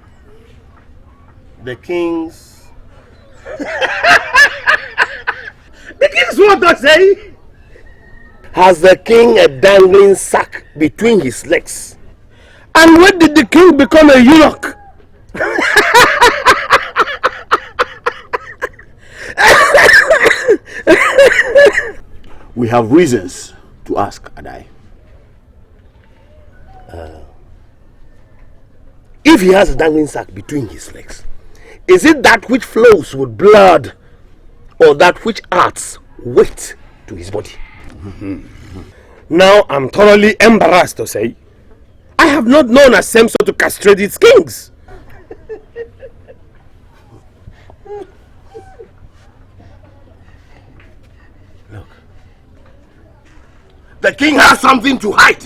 The king's... The king's what, to say? Has the king a dangling sack between his legs? And when did the king become a eunuch? We have reasons to ask, Adai. If he has a dangling sack between his legs, is it that which flows with blood or that which adds weight to his body? Now I'm thoroughly embarrassed to say, I have not known Asemso to castrate its kings. Look, the king has something to hide.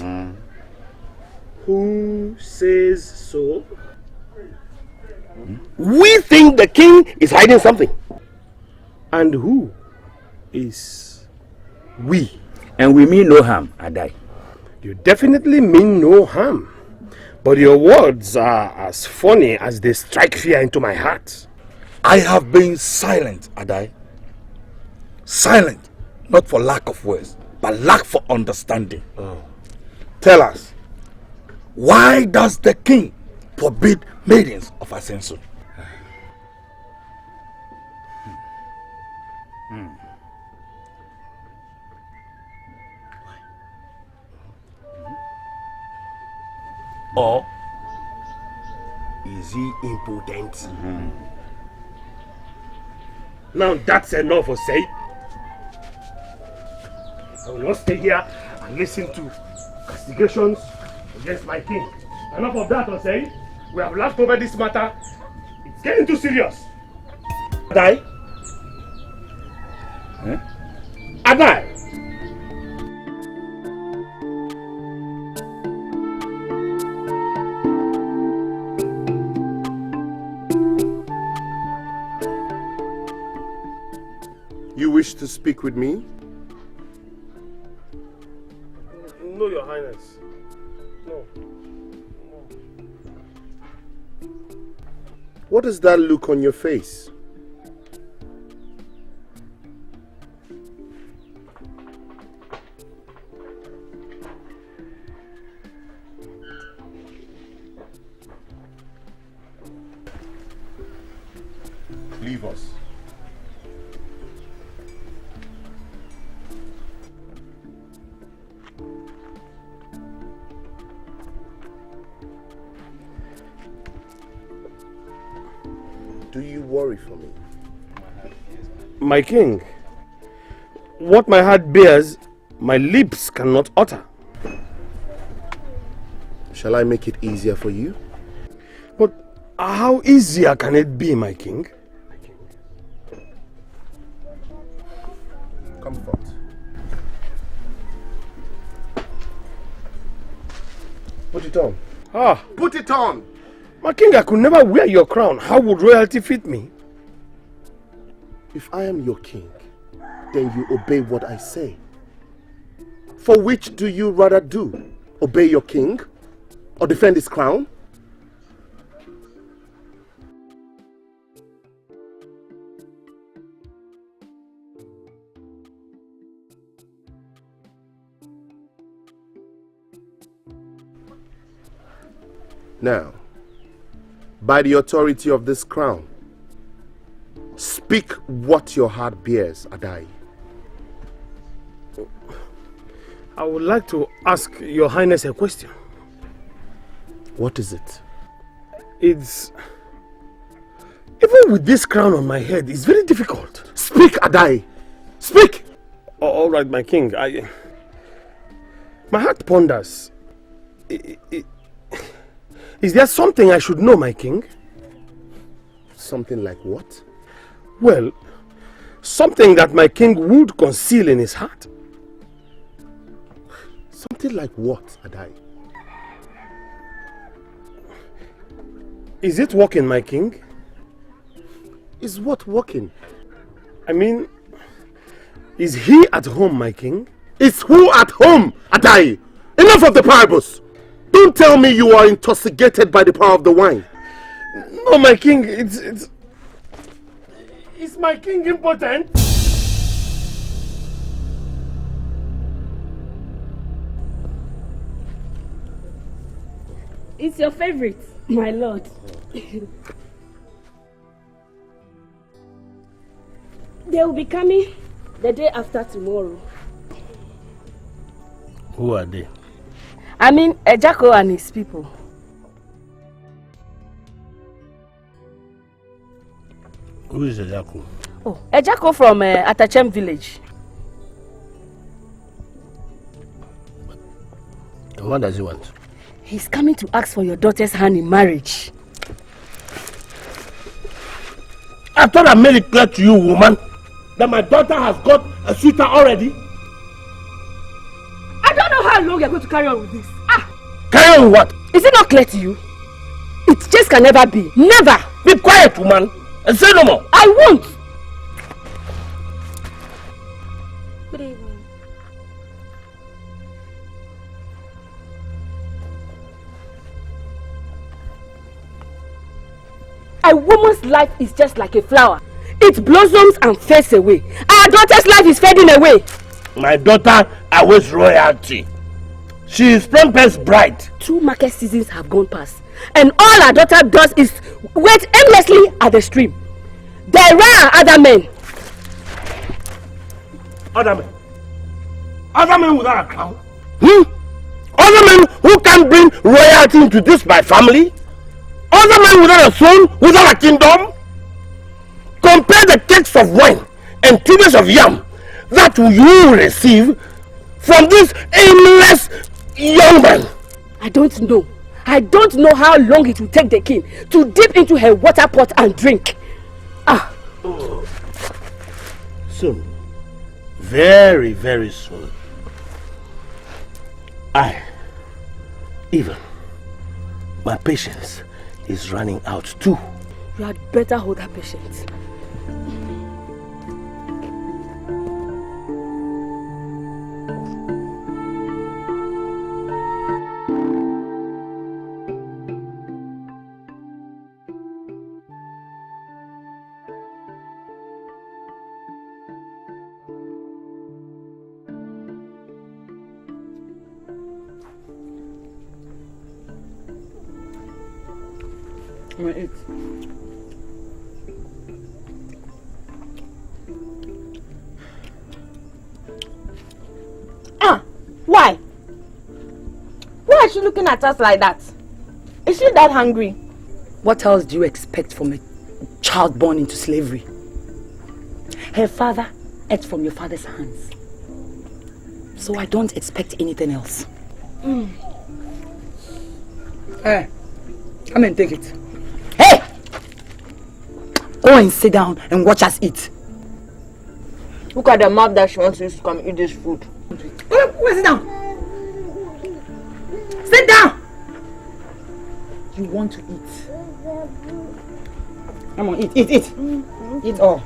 Who says so? We think the king is hiding something. And who is we? And we mean no harm, Adai. You definitely mean no harm. But your words are as funny as they strike fear into my heart. I have been silent, Adai. Silent, not for lack of words, but lack for understanding. Tell us, why does the king forbid maidens of Asenso? Or is he impotent? Now that's enough, Osei. I will not stay here and listen to castigations against my king. Enough of that, Osei. We have laughed over this matter. It's getting too serious. Adai? Adai! You wish to speak with me? No, Your Highness. No. What is that look on your face? leave us. Do you worry for me? My king, what my heart bears, my lips cannot utter. Shall I make it easier for you? But how easier can it be, my king? Comfort. Put it on. Ah. Put it on! My king, I could never wear your crown. How would royalty fit me? If I am your king, then you obey what I say. For which do you rather do? Obey your king? Or defend his crown? Now, by the authority of this crown, speak what your heart bears, Adai. I would like to ask your highness a question. What is it? It's... Even with this crown on my head, it's very difficult. Speak, Adai! Speak! All right, my king. My heart ponders. Is there something I should know, my king? Something like what? Well, something that my king would conceal in his heart. Something like what, Adai? Is it working, my king? Is what working? I mean, is he at home, my king? Is who at home, Adai? Enough of the parables! Don't tell me you are intoxicated by the power of the wine. No, my king, it's... Is my king impotent? It's your favorite, my lord. They will be coming the day after tomorrow. Who are they? I mean, Ejako and his people. Who is Ejako? Oh, Ejako from Atachem village. And what does he want? He's coming to ask for your daughter's hand in marriage. I thought I made it clear to you, woman, that my daughter has got a suitor already. I don't know how long you're going to carry on with this. Carry on with what? Is it not clear to you? It just can never be. Never! Be quiet, woman, and say no more. I won't! Good evening. A woman's life is just like a flower. It blossoms and fades away. Our daughter's life is fading away. My daughter awaits royalty. She is Promper's bride. 2 market seasons have gone past, and all our daughter does is wait aimlessly at the stream. There are other men. Other men? Other men without a crown? Other men who can bring royalty into this my family? Other men without a throne, without a kingdom? Compare the cakes of wine and tubers of yam that you will receive from this aimless young man. I don't know. I don't know how long it will take the king to dip into her water pot and drink. Soon. Very, very soon. Even my patience is running out too. You had better hold her patience. she looking at us like that? Is she that hungry? What else do you expect from a child born into slavery? Her father ate from your father's hands. So I don't expect anything else. Hey, come and take it. Hey! Go and sit down and watch us eat. Look at the mouth that she wants to use to come eat this food. Go sit down. Sit down! You want to eat. Come on, eat. Eat all.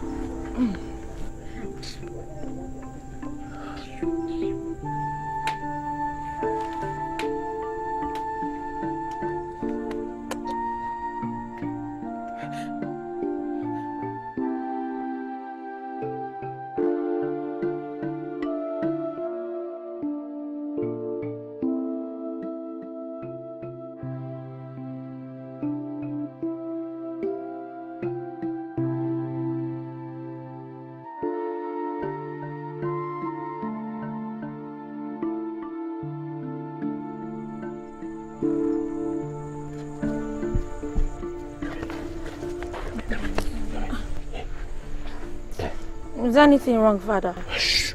Is there anything wrong, Father? Shh.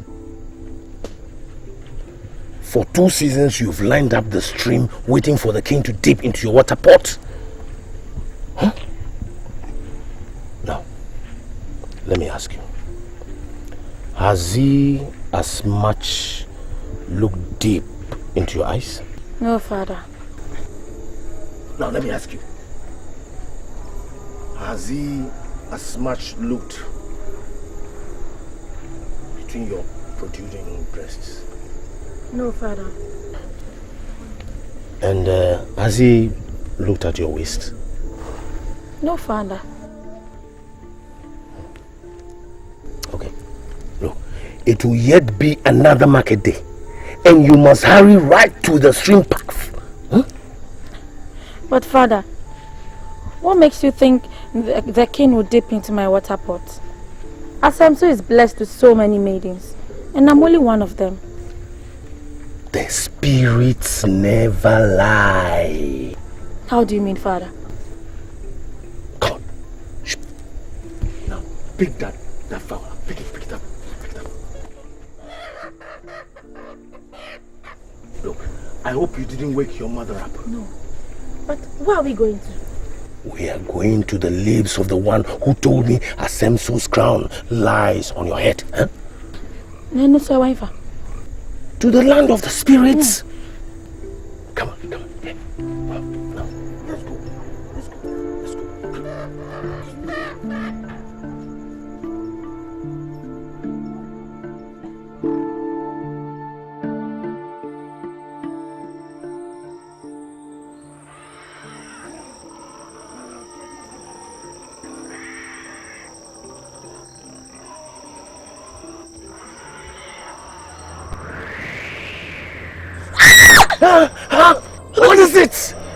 For 2 seasons you've lined up the stream waiting for the king to dip into your water pot. Huh? Now, let me ask you. Has he as much looked deep into your eyes? No, Father. Now let me ask you. Has he as much looked between your protruding breasts? No, Father. And has he looked at your waist? No, Father. Okay. Look, it will yet be another market day, and you must hurry right to the stream path. Huh? But Father, what makes you think the king will dip into my water pot? Asemso is blessed with so many maidens, and I'm only one of them. The spirits never lie. How do you mean, Father? Come on. Shh. Now, pick that fowl. Pick it up. Look, I hope you didn't wake your mother up. No. But where are we going to? We are going to the lips of the one who told me Asemso's crown lies on your head. Huh? No, sir, wife. To the land of the spirits. Come on. Yeah. Well, now, let's go.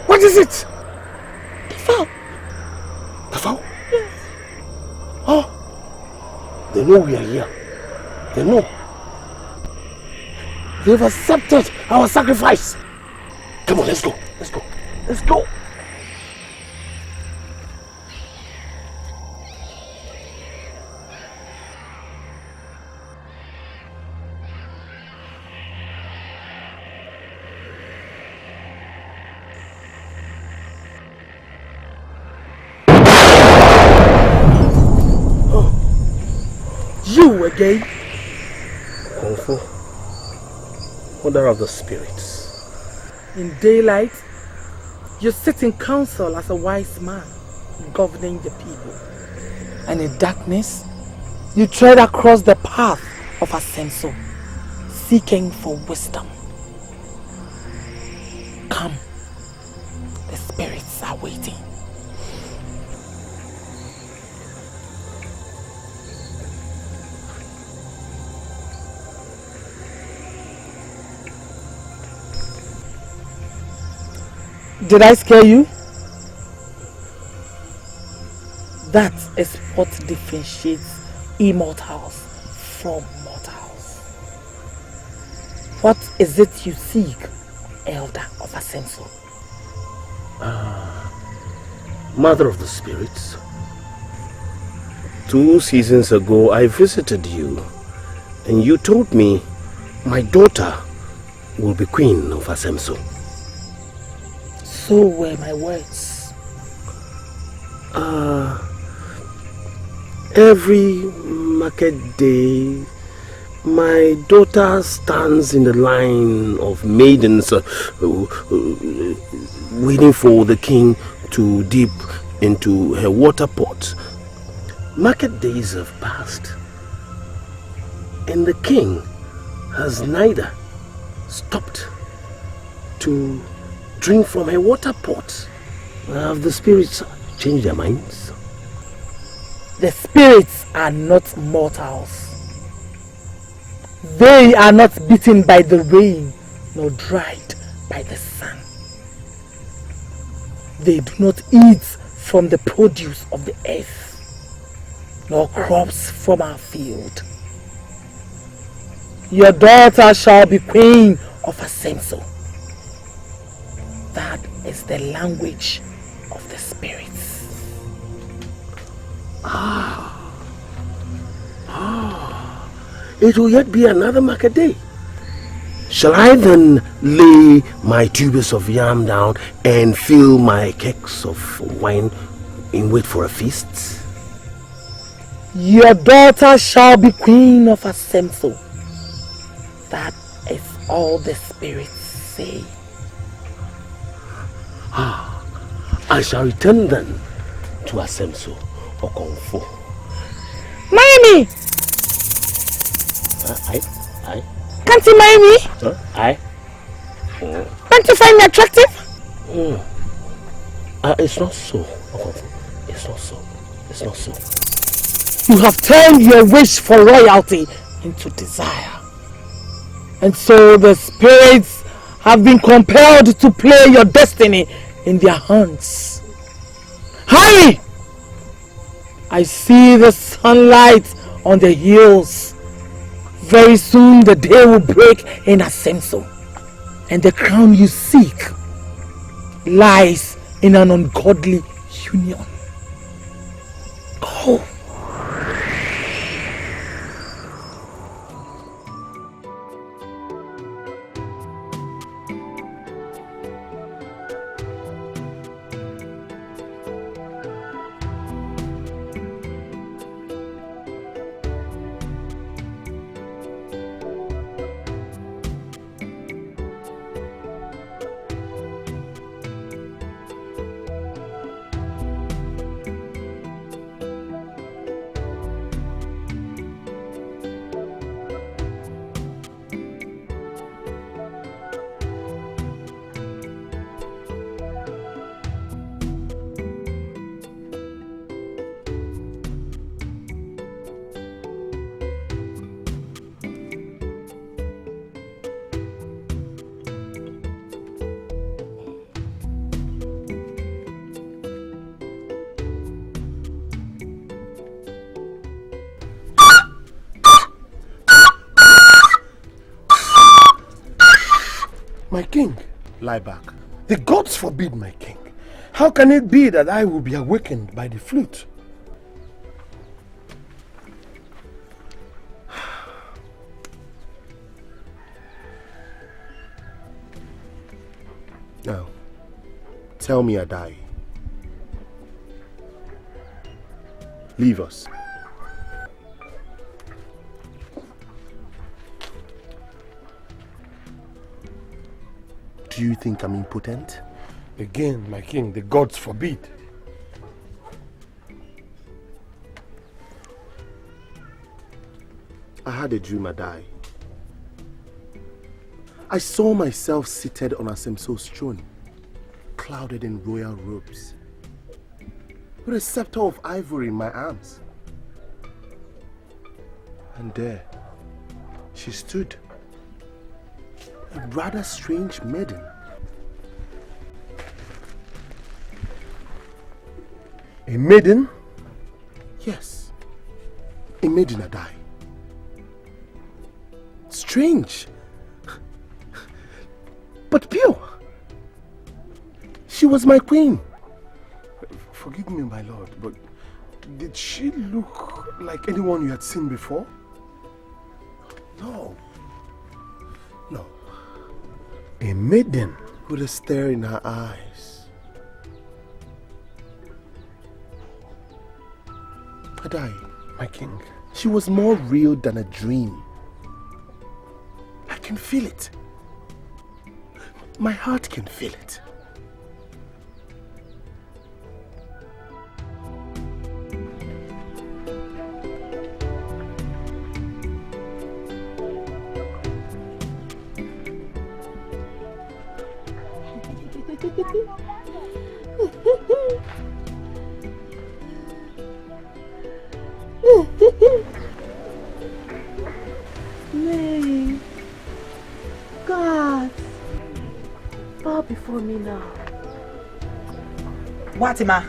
What is it? The fowl. The fowl? Yes. Oh, they know we are here. They know. They've accepted our sacrifice. Come on, let's go. You again? Kung Fu, Mother of the Spirits. In daylight, you sit in council as a wise man, governing the people. And in darkness, you tread across the path of Asemso, seeking for wisdom. Come, the spirits are waiting. Did I scare you? That is what differentiates immortals from mortals. What is it you seek elder of Asenso. Mother of the spirits, 2 seasons ago I visited you and you told me my daughter will be queen of Asemso. So were my words. Every market day, my daughter stands in the line of maidens waiting for the king to dip into her water pot. Market days have passed, and the king has neither stopped to drink from her water pot. Have the spirits changed their minds? The spirits are not mortals. They are not beaten by the rain, nor dried by the sun. They do not eat from the produce of the earth, nor crops from our field. Your daughter shall be queen of Asenso. That is the language of the spirits. It will yet be another market day. Shall I then lay my tubers of yam down and fill my kegs of wine in wait for a feast? Your daughter shall be queen of Asenso. That is all the spirits say. I shall return then to Asemso or Kongfu. Marry me! I? Can't you marry me? I? Don't you find me attractive? It's not so. It's not so. It's not so. You have turned your wish for royalty into desire. And so the spirits have been compelled to play your destiny in their hands. Hurry! I see the sunlight on the hills. Very soon the day will break in Asenso, and the crown you seek lies in an ungodly union. Go. My king. Lie back. The gods forbid, my king. How can it be that I will be awakened by the flute? Now, tell me, Adai. Leave us. Do you think I'm impotent? Again, my king, the gods forbid. I had a dream, Adai. I saw myself seated on Asemso's throne, clouded in royal robes, with a scepter of ivory in my arms. And there, she stood, a rather strange maiden. A maiden? Yes, a maiden, Adai. but pure. She was my queen. Forgive me, my lord, but did she look like anyone you had seen before? No. No. A maiden with a stare in her eyes. Adai, my king, she was more real than a dream. I can feel it. My heart can feel it. Nay, God, bow before me now. Watima.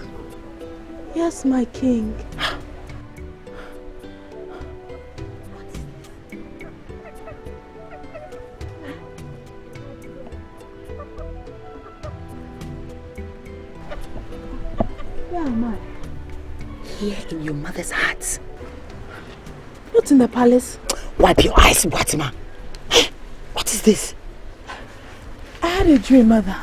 Yes, my king. Where am I? Here in your mother's heart. Not in the palace. Wipe your eyes, Watima. What is this? I had a dream, mother.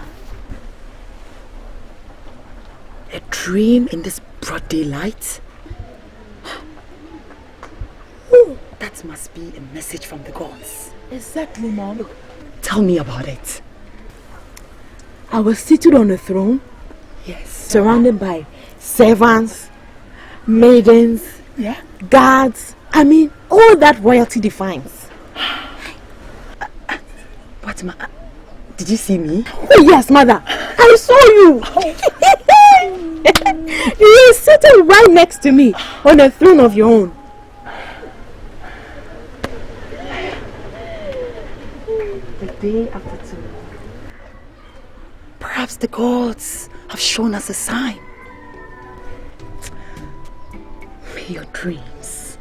A dream in this broad daylight? That must be a message from the gods. Exactly, Mom. Tell me about it. I was seated on a throne. Yes. Surrounded by servants, maidens, guards. I mean, all that royalty defines. Watima, did you see me? Oh yes, mother. I saw you. You were sitting right next to me on a throne of your own. The day after tomorrow. Perhaps the gods have shown us a sign. May your dreams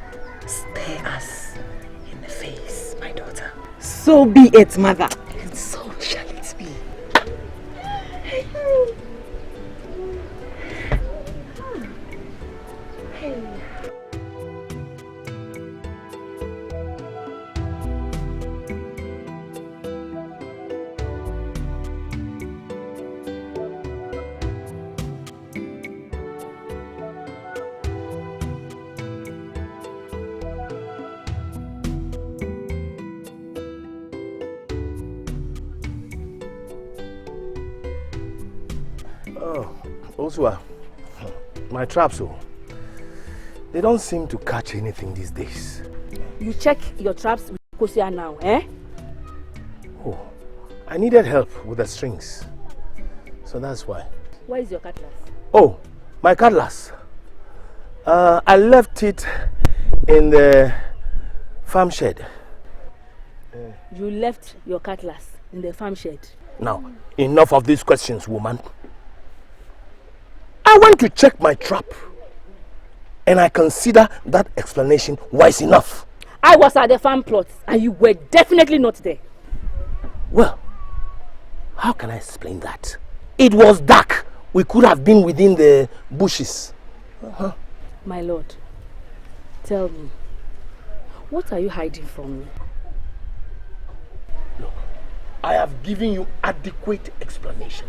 stare us in the face, my daughter. So be it, mother. And so shall it be. Osua, my traps, they don't seem to catch anything these days. You check your traps with Kosia now, eh? Oh, I needed help with the strings. So that's why. Where is your cutlass? Oh, my cutlass. I left it in the farm shed. You left your cutlass in the farm shed. Now, enough of these questions, woman. I went to check my trap, and I consider that explanation wise enough. I was at the farm plot, and you were definitely not there. Well, how can I explain that? It was dark. We could have been within the bushes. My lord, tell me, what are you hiding from me? Look, I have given you adequate explanation.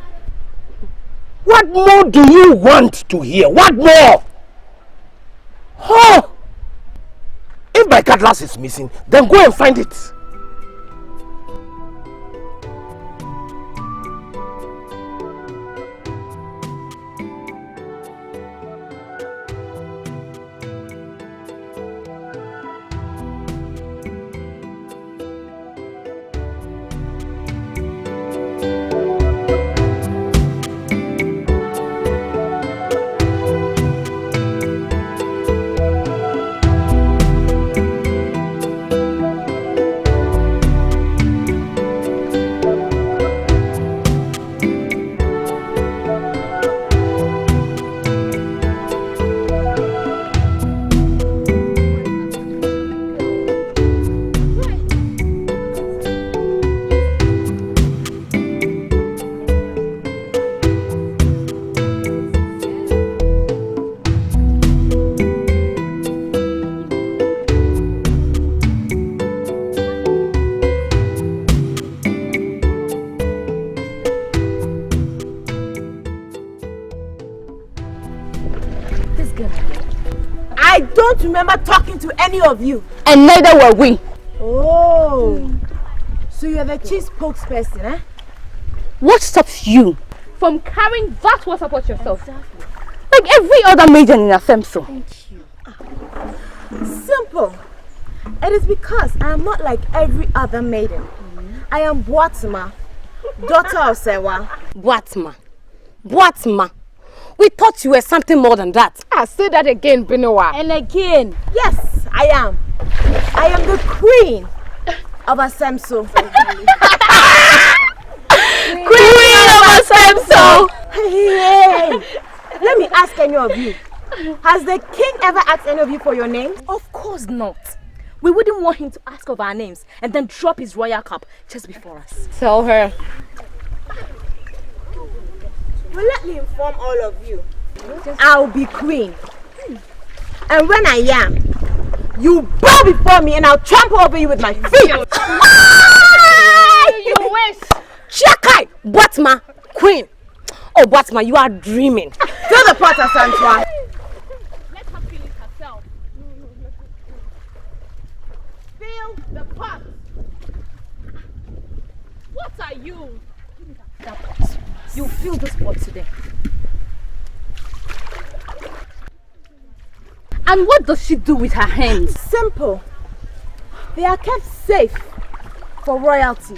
What more do you want to hear? What more? Huh? If my cutlass is missing, then go and find it. don't remember talking to any of you. And neither were we. Oh, so you're the chief spokesperson, eh? What stops you from carrying that water pot yourself? Exactly. Like every other maiden in Asemso. Thank you. Simple. It is because I am not like every other maiden. I am Boatma, daughter of Sewa. Boatma. We thought you were something more than that. Say that again, Binowa. And again, yes, I am. I am the queen of Asemso. Queen of Asemso! Hey, let me ask any of you. Has the king ever asked any of you for your name? Of course not. We wouldn't want him to ask of our names and then drop his royal cup just before us. Tell her. Well, let me inform all of you. I'll be queen. And when I am, you bow before me and I'll trample over you with my feet. You wish. Chakai, Boatma, queen. Oh, Boatma, you are dreaming. Fill the pot, Asantwa. Let her feel it herself. Fill the pot. What are you? You fill this pot today. And what does she do with her hands? Simple. They are kept safe for royalty.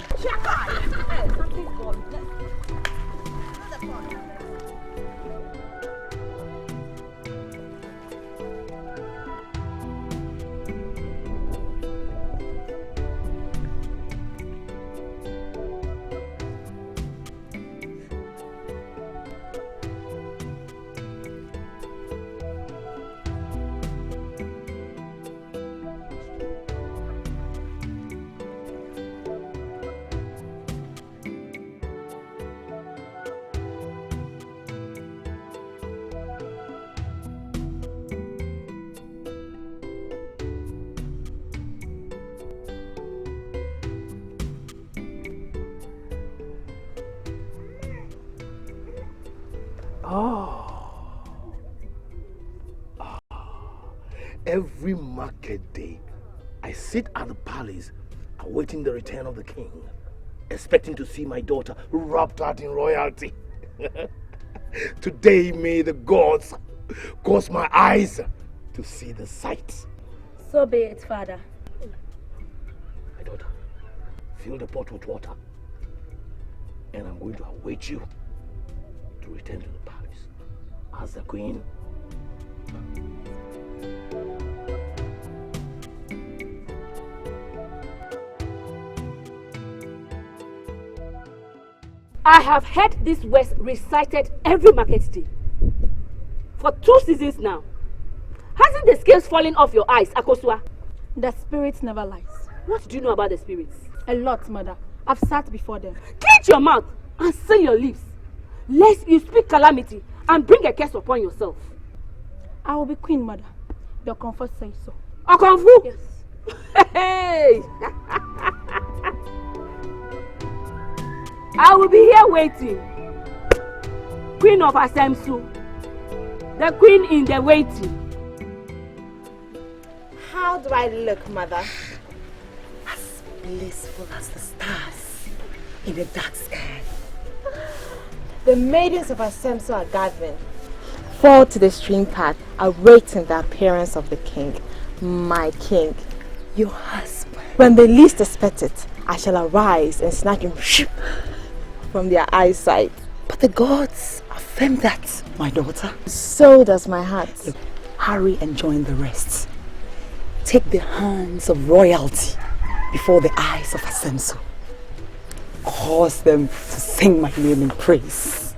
Every market day, I sit at the palace awaiting the return of the king, expecting to see my daughter wrapped out in royalty. Today may the gods cause my eyes to see the sight. So be it, father. My daughter, fill the pot with water, and I'm going to await you to return to the palace as the queen. I have heard this verse recited every market day for 2 seasons now. Hasn't the scales fallen off your eyes, Akosua? The spirit never lies. What do you know about the spirits? A lot, mother. I've sat before them. Clench your mouth and seal your lips, lest you speak calamity and bring a curse upon yourself. I will be queen, mother. Your comfort says so. Okonfu? Yes. Hey! I will be here waiting. Queen of Asemsu. The queen in the waiting. How do I look, mother? As blissful as the stars in the dark sky. The maidens of Asemso are gathering. Fall to the stream path, awaiting the appearance of the king, my king, your husband. When they least expect it, I shall arise and snatch him from their eyesight. But the gods affirm that, my daughter. So does my heart. Hurry and join the rest. Take the hands of royalty before the eyes of Asemso. Cause them to sing my name in praise.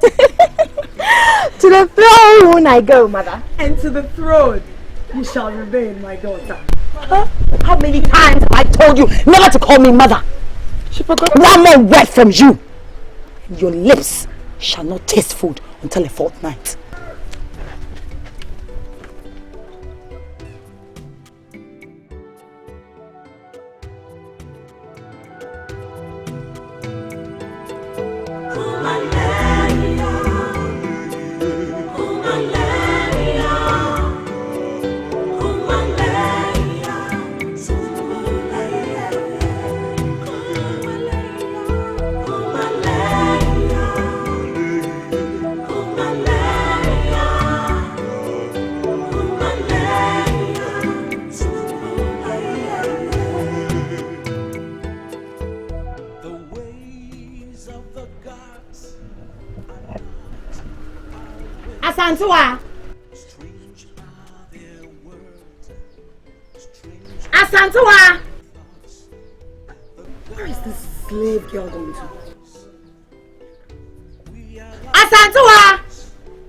To the throne I go, mother. And to the throne you shall remain, my daughter. Huh? How many times have I told you never to call me mother? She forgot. One more word from you. Your lips shall not taste food until a fortnight. Asantua! Asantua! Where is this slave girl going to? Asantua!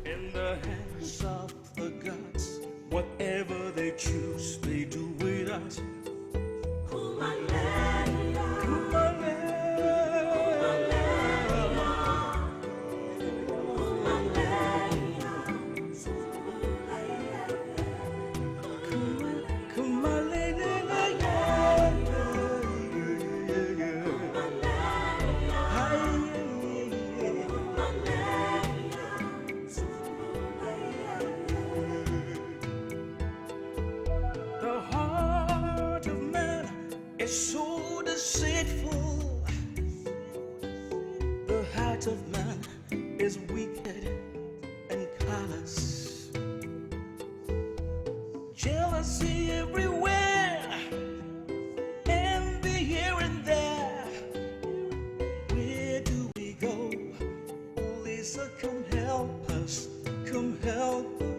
In the hands of the gods, whatever they choose, they do with us. It's so deceitful. The heart of man is wicked and callous. Jealousy everywhere, envy here and there. Where do we go? Oh, Lisa, come help us. Come help us.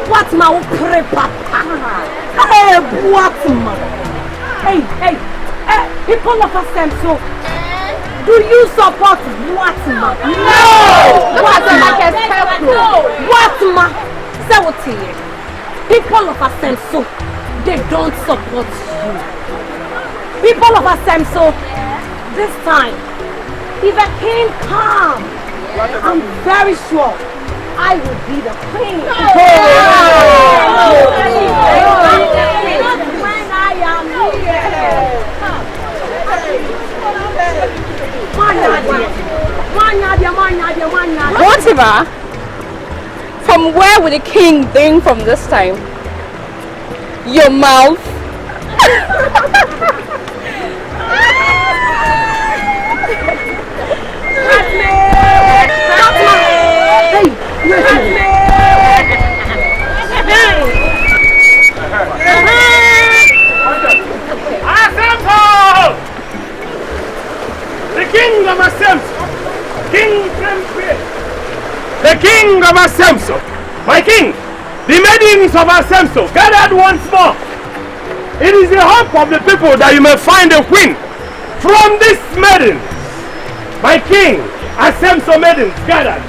What ma o crepa? Hey, what ma? Hey, people of Asemso, do you support what ma? No! What ma? What ma? Say what here? People of Asemso, they don't support you. People of Asemso, this time, if a king comes, I'm very sure I will be the queen. When I am here. Whatever. From where will the king bring from this time? Your mouth. The king of Asemso, King Frempe, the king of Asemso, my king, the maidens of Asemso, gathered once more. It is the hope of the people that you may find a queen from this maiden. My king, Asemso maidens gathered.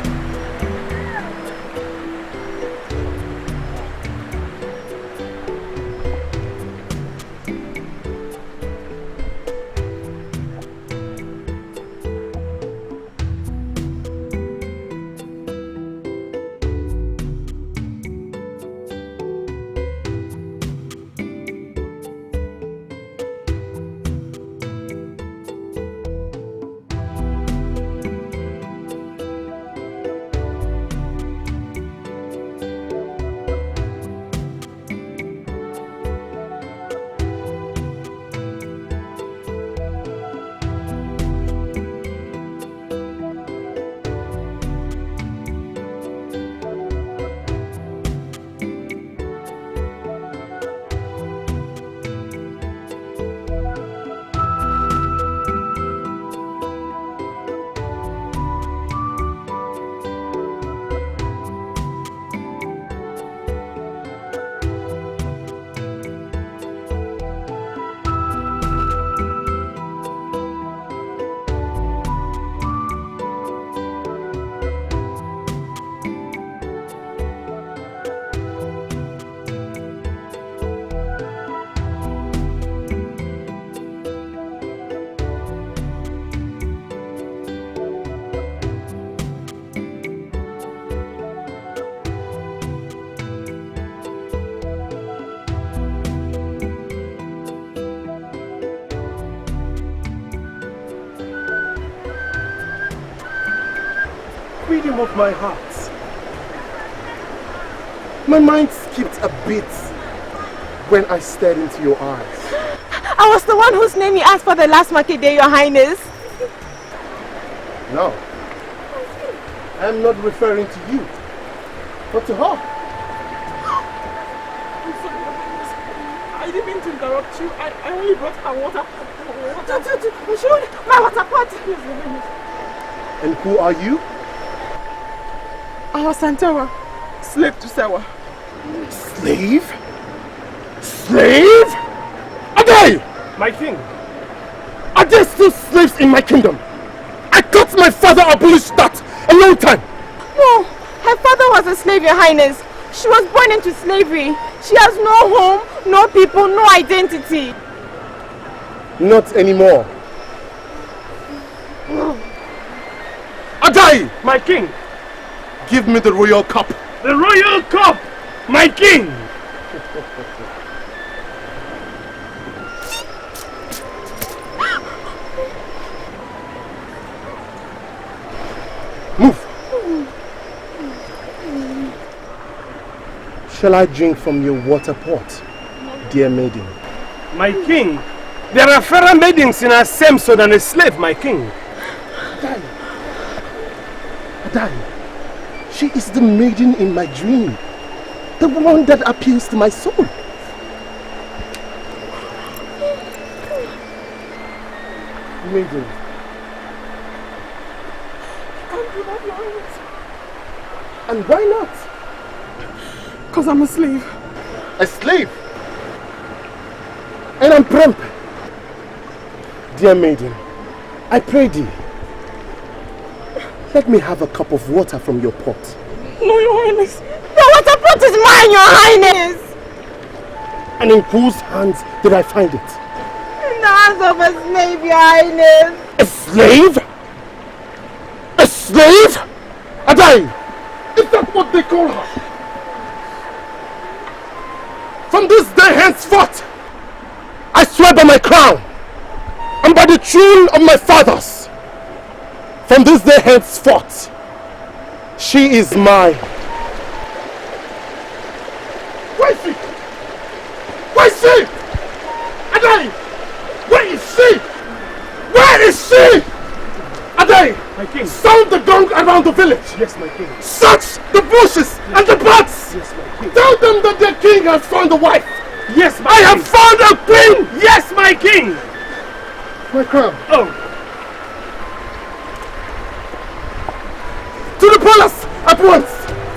Freedom of my heart. My mind skipped a bit when I stared into your eyes. I was the one whose name you asked for the last market day, Your Highness. No. I'm not referring to you, but to her. I'm sorry, I didn't mean to interrupt you. I only brought her water. My water pot. And who are you? Our Santewa, slave to Sewa. Slave? Slave? Adai! My king. Are there still slaves in my kingdom? I thought my father abolished that a long time. No, her father was a slave, Your Highness. She was born into slavery. She has no home, no people, no identity. Not anymore. Adai! My king. Give me the royal cup. The royal cup! My king! Move! Shall I drink from your water pot, dear maiden? My king, there are fairer maidens in Asemso than a slave, my king. Adai! Adai! She is the maiden in my dream. The one that appeals to my soul. Maiden. And why not? Because I'm a slave. A slave? And I'm plump. Dear maiden, I pray thee, let me have a cup of water from your pot. No, Your Highness. The water pot is mine, Your Highness. And in whose hands did I find it? In the hands of a slave, Your Highness. A slave? A slave? Adai! Is that what they call her? From this day henceforth, I swear by my crown and by the throne of my fathers, from this day henceforth, she is mine. Where is she? Where is she? Adai! Where is she? Where is she? Adai! My king. Sound the gong around the village. Yes, my king. Search the bushes and the paths. Yes, my king. Tell them that their king has found a wife. Yes, my I king. have found a queen. Yes, my king. My crown. Oh. To the palace at once.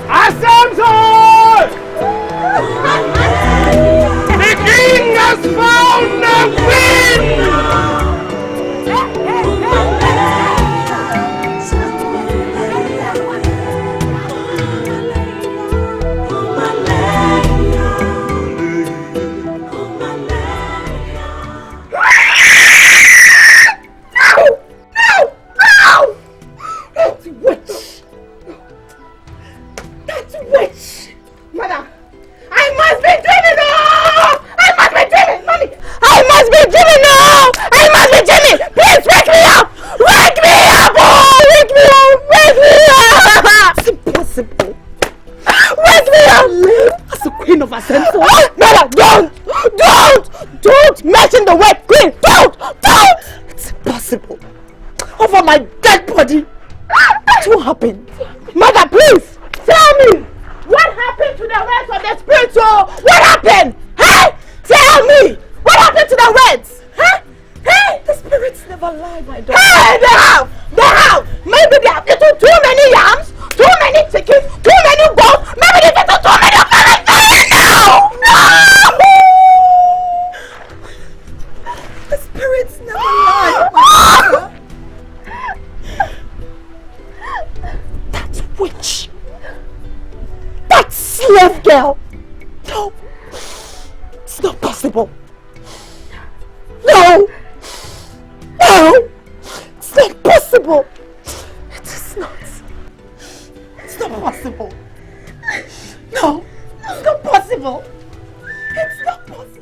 Asemso! The king has found a queen! Mother, I must be dreaming now! I must be dreaming! Mommy, I must be dreaming now! I must be dreaming! Please wake me up! Wake me up! Oh, wake me up! Wake me up! It's impossible. Wake me up! As the queen of Asemso. Mother, don't mention the word queen! Don't! It's impossible. Over my dead body. What happened? Mother, please! Tell me! What happened to the rest of the spiritual? What happened? Hey! Tell me! What happened to the reds? Huh? Hey! The spirits never lie, my daughter. Hey! They have! They have! Maybe they have eaten too many yams, too many chickens, too many goats. Maybe they've eaten too many of everything! No! No! The spirits never lie, my daughter. That witch. That slave girl! No! It's not possible! No! No! It's not possible! It is not! It's not possible! No! It's not possible! It's not possible!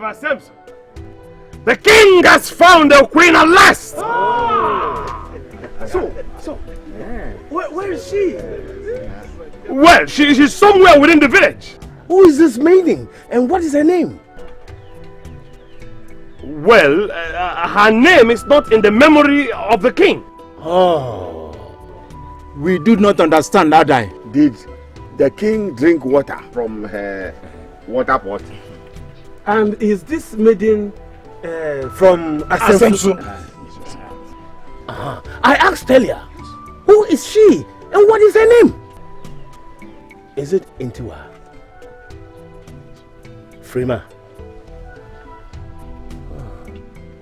of Asemso, the king has found a queen at last! So, where is she? Well, she's somewhere within the village. Who is this maiden and what is her name? Well, her name is not in the memory of the king. Oh, we do not understand, Adai. Did the king drink water from her water pot? And is this maiden from Asemso? I asked earlier, who is she and what is her name? Is it Intiwa? Frima?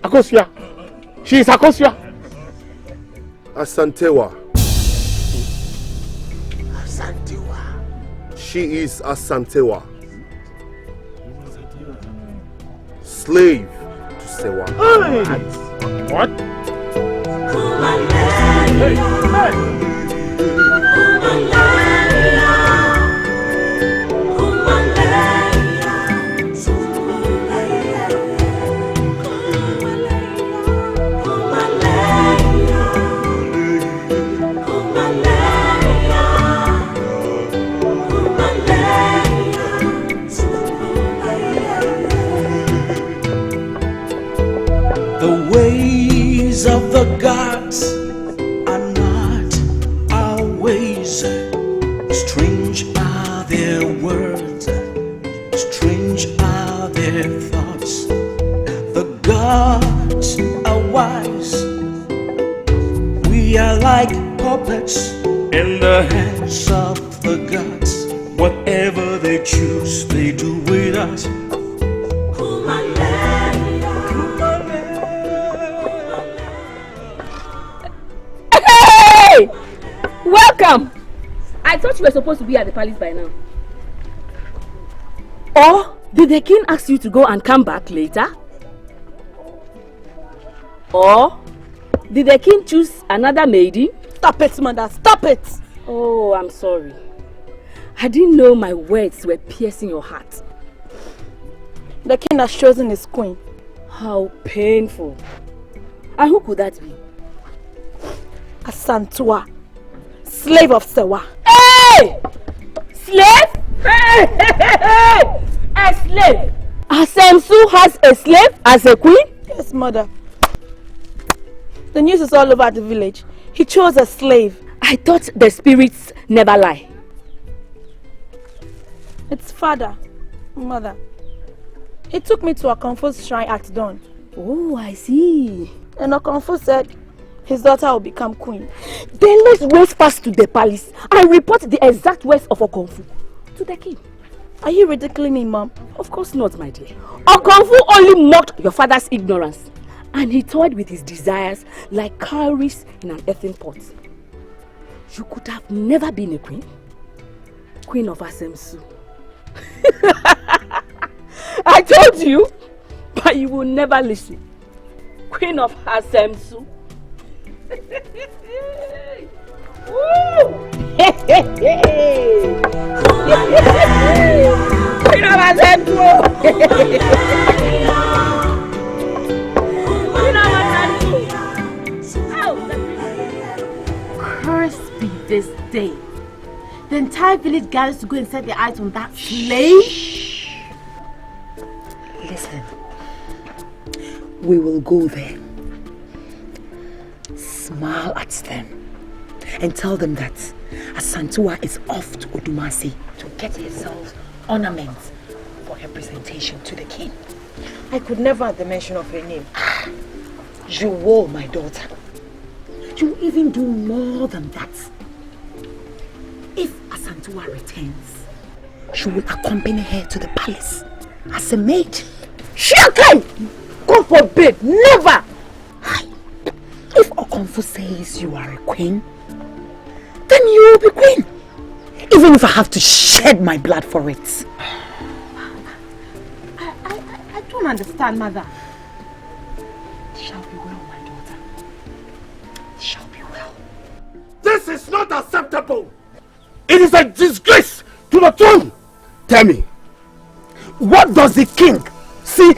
Akosia? She is Akosia? Asantewa. Asantewa. She is Asantewa. Slave to Sewa. Hey. What? Hey. The ways of the gods are not our ways. Strange are their words, strange are their thoughts. The gods are wise. We are like puppets in the hands of the gods. Whatever they choose, they do with us. Welcome! I thought you were supposed to be at the palace by now. Or did the king ask you to go and come back later? Or did the king choose another maiden? Stop it, mother, stop it! Oh, I'm sorry. I didn't know my words were piercing your heart. The king has chosen his queen. How painful. And who could that be? Asantua, slave of Sewa. Hey! Slave? Hey! A slave? Asemsu has a slave as a queen? Yes, mother. The news is all over the village. He chose a slave. I thought the spirits never lie. It's father, mother. He took me to a Okonfo's shrine at dawn. Oh, I see. And Okonfo said his daughter will become queen. Then let's race fast to the palace and report the exact words of Okonfo to the king. Are you ridiculing me, Mom? Of course not, my dear. Okonfo only mocked your father's ignorance, and he toyed with his desires like cowries in an earthen pot. You could have never been a queen. Queen of Asemsu. I told you, but you will never listen. Queen of Asemsu. Queen of Cursed be this day. The entire village gathers to go and set their eyes on that slave. Listen, we will go there, smile at them, and tell them that Asantua is off to Odumasi to get herself ornaments for her presentation to the king. I could never at the mention of her name. You will, my daughter. You will even do more than that. If Asantua returns, she will accompany her to the palace as a maid. Shakai! God forbid! Never! If Okonfo says you are a queen, then you will be queen. Even if I have to shed my blood for it. I don't understand, mother. It shall be well, my daughter. It shall be well. This is not acceptable. It is a disgrace to the throne. Tell me, what does the king see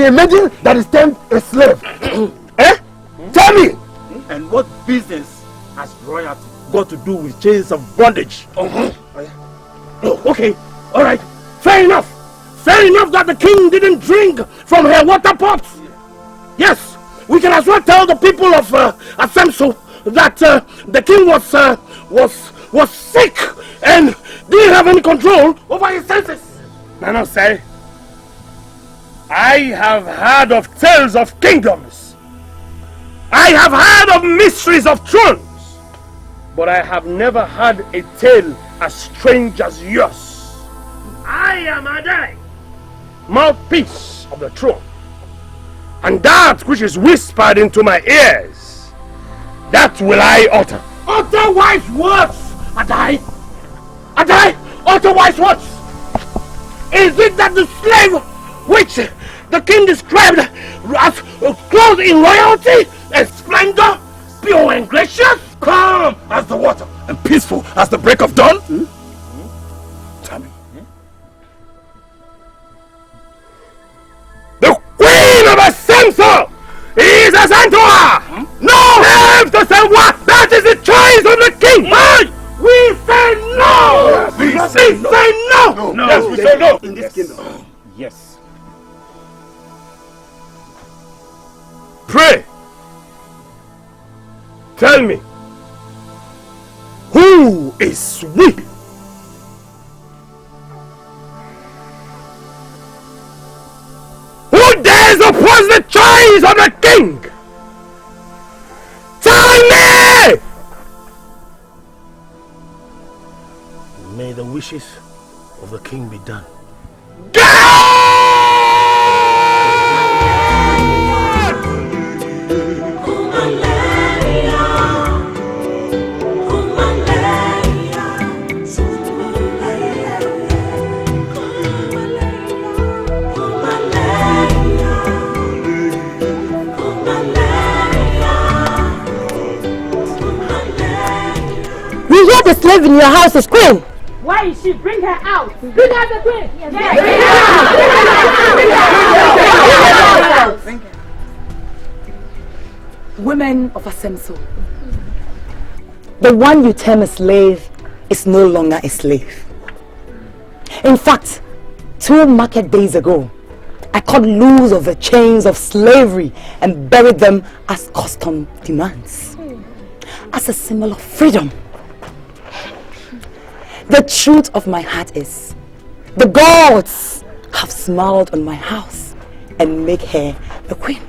a maiden that is termed a slave? Eh? Tell me! And what business has royalty got to do with chains of bondage? Oh, okay, alright, fair enough. Fair enough that the king didn't drink from her water pots. Yes, we can as well tell the people of Asemso that the king was sick and didn't have any control over his senses. No, say. I have heard of tales of kingdoms. I have heard of mysteries of thrones. But I have never heard a tale as strange as yours. I am Adai, mouthpiece of the throne. And that which is whispered into my ears, that will I utter. Utter wise words, Adai! Adai, utter wise words! Is it that the slave which the king described as clothed in royalty and splendor, pure and gracious, calm as the water, and peaceful as the break of dawn? Tell me. The queen of Asemso is a Santua! No! Slave to say what? That is the choice of the king! We say no! We say no! No. Yes, we say no! In this kingdom. Yes. Pray! Tell me, who is we? Who dares oppose the choice of the king? Tell me! May the wishes of the king be done. We hear the slave in your house is queen. Why is she? Bring her out. Bring out the queen. Yes. Bring her out. Women of Asemso, the one you term a slave is no longer a slave. In fact, 2 market days ago, I cut loose of the chains of slavery and buried them as custom demands, as a symbol of freedom. The truth of my heart is, the gods have smiled on my house and make her a queen.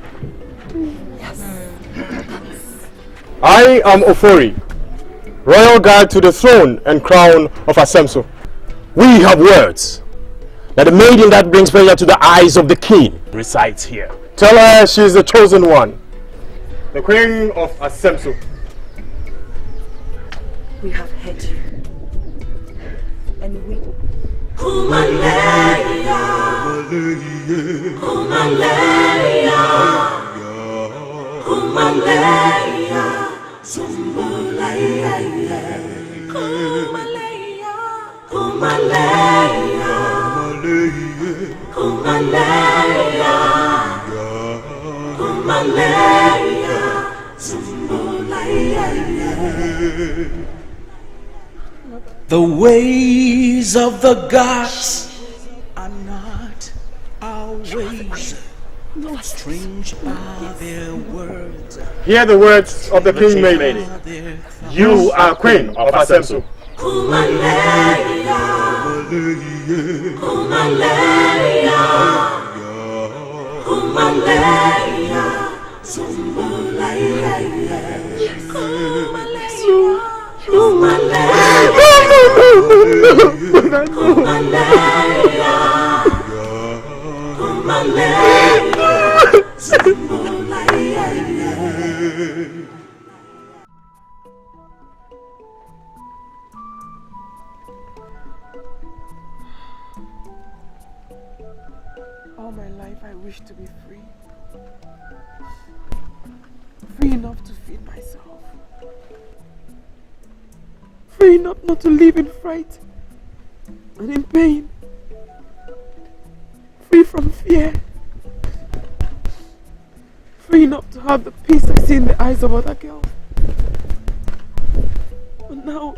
Yes. I am Ofori, royal guard to the throne and crown of Asemso. We have words that the maiden that brings pleasure to the eyes of the king resides here. Tell her she is the chosen one, the queen of Asemso. We have heard you. And we Kumalaya, Kumalaya, Kumalaya, Sumbulaya, Kumalaya, Kumalaya, Kumalaya, Kumalaya, Sumbulaya. The ways of the gods are not our ways. Strange are their words. Hear the words of the king maiden. You are queen of Asemso. Kumalaya, Kumalaya, Kumalaya, Sumbulaya, Kumalaya, All my life I wish to be free. Free enough to feed myself. Free enough not to live in fright and in pain. free from fear, free not to have the peace I see in the eyes of other girls. But now,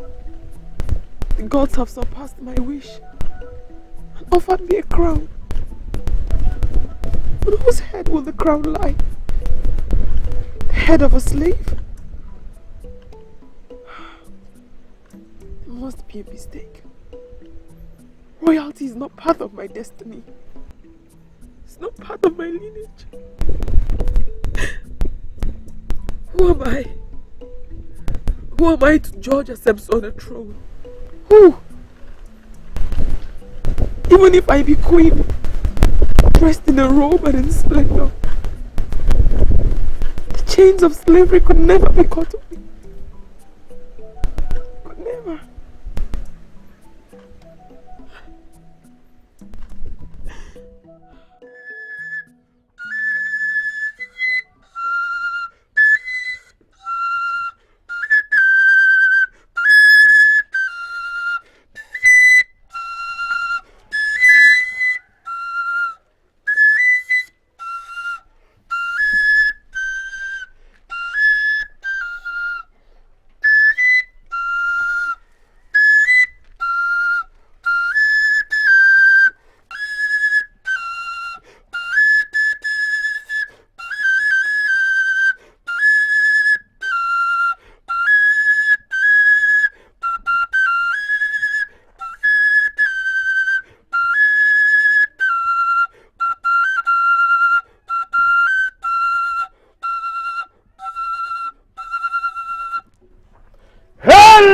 the gods have surpassed my wish and offered me a crown. On whose head will the crown lie? The head of a slave? There must be a mistake. Royalty is not part of my destiny. It's not part of my lineage. Who am I? Who am I to judge Asemso on a throne? Who? Even if I be queen, dressed in a robe and in splendor, the chains of slavery could never be cut off me. Could never.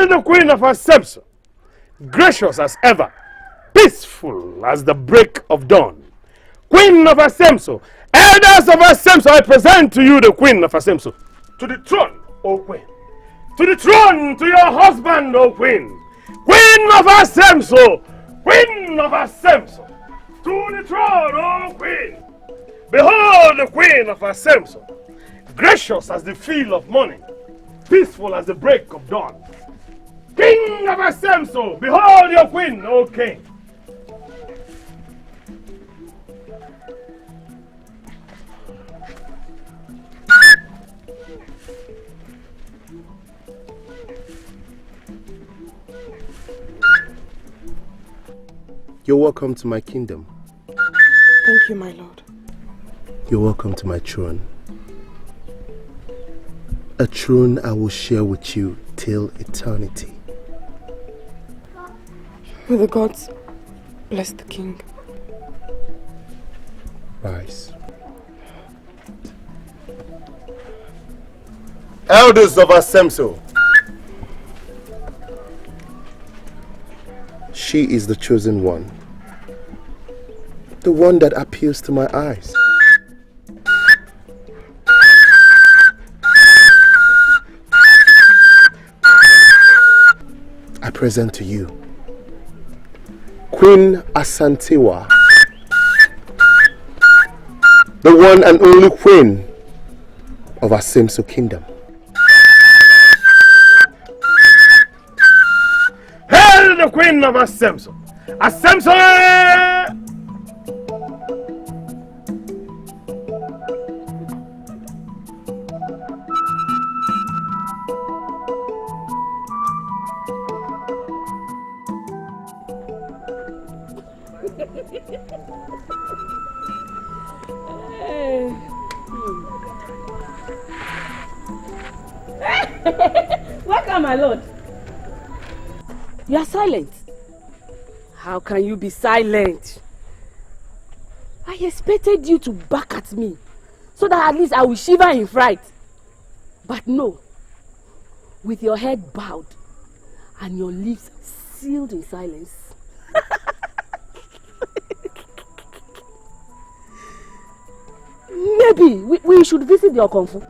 The queen of Asemso, gracious as ever, peaceful as the break of dawn. Queen of Asemso, elders of Asemso, I present to you the queen of Asemso. To the throne, O queen. To the throne, to your husband, O queen. Queen of Asemso, queen of Asemso. To the throne, O queen. Behold the queen of Asemso, gracious as the feel of morning, peaceful as the break of dawn. King of Asemso, behold your queen, O king. You're welcome to my kingdom. Thank you, my lord. You're welcome to my throne. A throne I will share with you till eternity. May the gods bless the king. Rise. Elders of Asemso, she is the chosen one. The one that appeals to my eyes. I present to you Queen Asantewa, the one and only queen of Asemso kingdom. Hail the queen of Asemso! Asemso! Welcome, my lord. You are silent. How can you be silent? I expected you to back at me so that at least I will shiver in fright. But no. With your head bowed and your lips sealed in silence. Maybe we should visit your Kung Fu.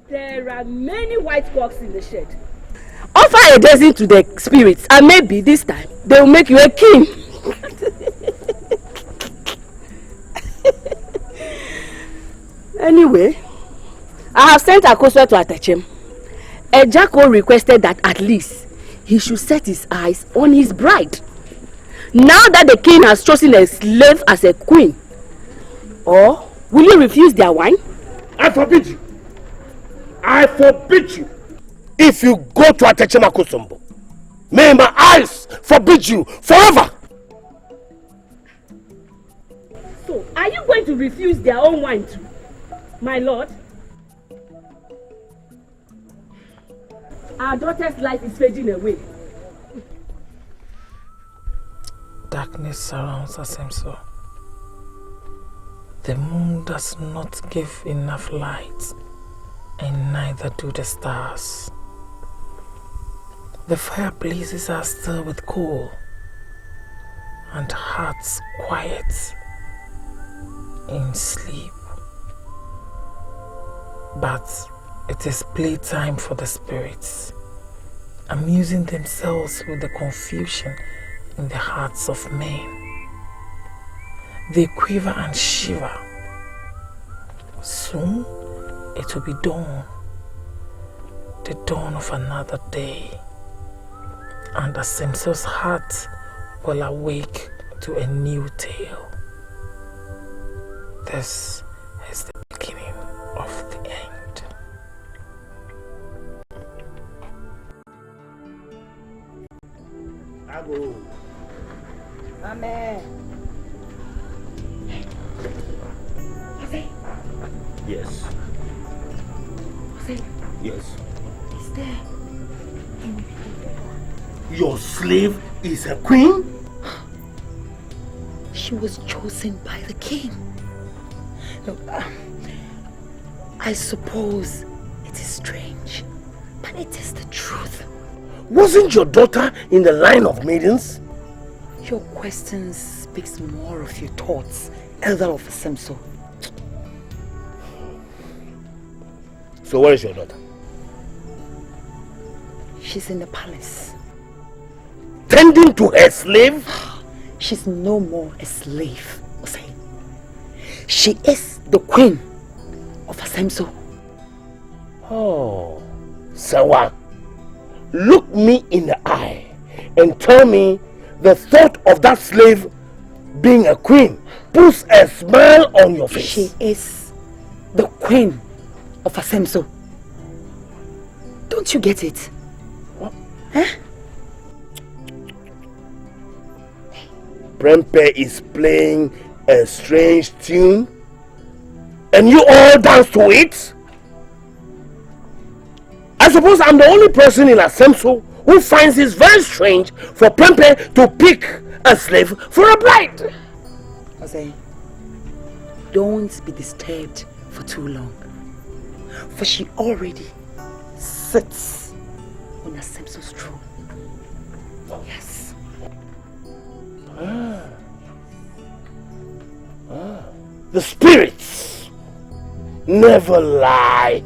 There are many white cocks in the shed. Offer a dozen to the spirits and maybe this time they will make you a king. Anyway, I have sent Akosua to attach him. Ejako requested that at least he should set his eyes on his bride. Now that the king has chosen a slave as a queen, or will you refuse their wine? I forbid you. I forbid you. If you go to Atechema Kosombo, may my eyes forbid you forever. So, are you going to refuse their own wine too, my lord? Our daughter's life is fading away. Darkness surrounds us, so the moon does not give enough light, and neither do the stars. The fireplaces are still with coal, and hearts quiet in sleep. But it is playtime for the spirits, amusing themselves with the confusion in the hearts of men. They quiver and shiver. Soon it will be dawn, the dawn of another day, and Asemso's heart will awake to a new tale. This is the beginning of the end. Ago. Amen. Yes. Yes. Is there? Your slave is a queen? She was chosen by the king. No, I suppose it is strange, but it is the truth. Wasn't your daughter in the line of maidens? Your question speaks more of your thoughts, Elder of Asemso. So where is your daughter? She's in the palace. Tending to her slave? She's no more a slave, Osei. She is the queen of Asemso. Oh, Sawa, look me in the eye and tell me the thought of that slave being a queen puts a smile on your face. She is the queen of Asemso. Don't you get it? What? Huh? Prempe is playing a strange tune and you all dance to it? I suppose I'm the only person in Asemso who finds it very strange for Prempe to pick a slave for a bride. Osei, don't be disturbed for too long, for she already sits on Asemso's throne. Yes. The spirits never lie.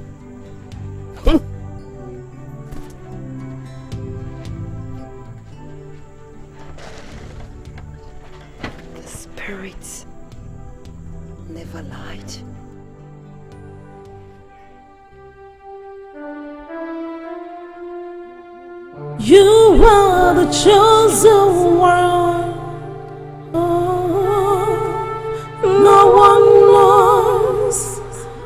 The spirits never lied. You are the chosen one. No one knows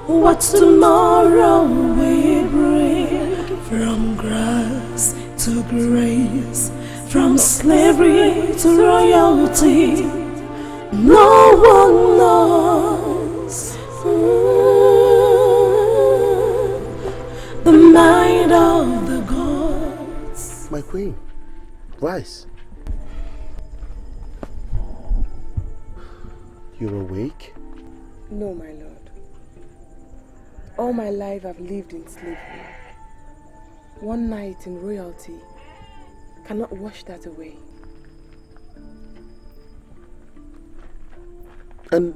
what tomorrow will bring. From grass to grace, from slavery to royalty, no one knows the mind of the gods. My queen, rise. You're awake? No, my lord. All my life I've lived in slavery. One night in royalty cannot wash that away. And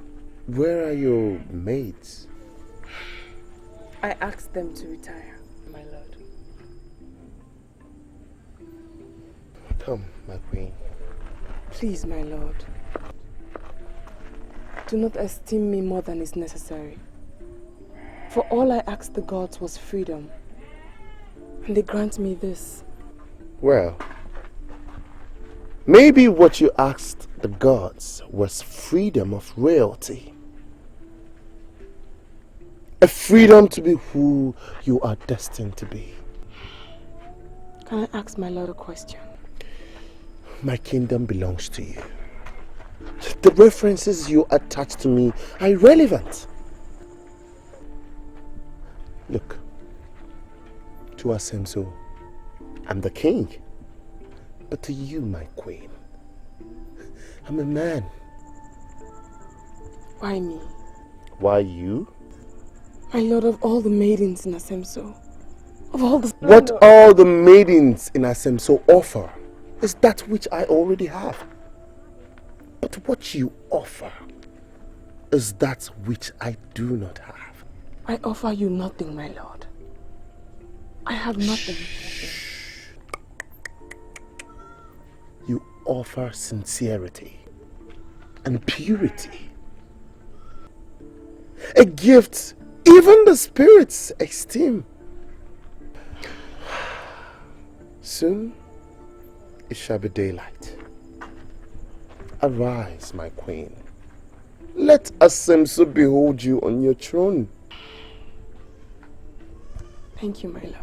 where are your maids? I asked them to retire, my lord. Come, my queen. Please, my lord. Do not esteem me more than is necessary. For all I asked the gods was freedom. and they grant me this. Well, maybe what you asked the gods was freedom of royalty. A freedom to be who you are destined to be. Can I ask my lord a question? My kingdom belongs to you. The references you attach to me are irrelevant. Look, to Asemso, I'm the king. But to you, my queen, I'm a man. Why me? Why you? My lord, of all the maidens in Asemso, of all the What splendor. all the maidens in Asemso offer is that which I already have. But what you offer is that which I do not have. I offer you nothing, my lord. I have nothing. You offer sincerity and purity. A gift even the spirits esteem. Soon it shall be daylight. Arise, my queen. Let Asemso behold you on your throne. Thank you, my lord.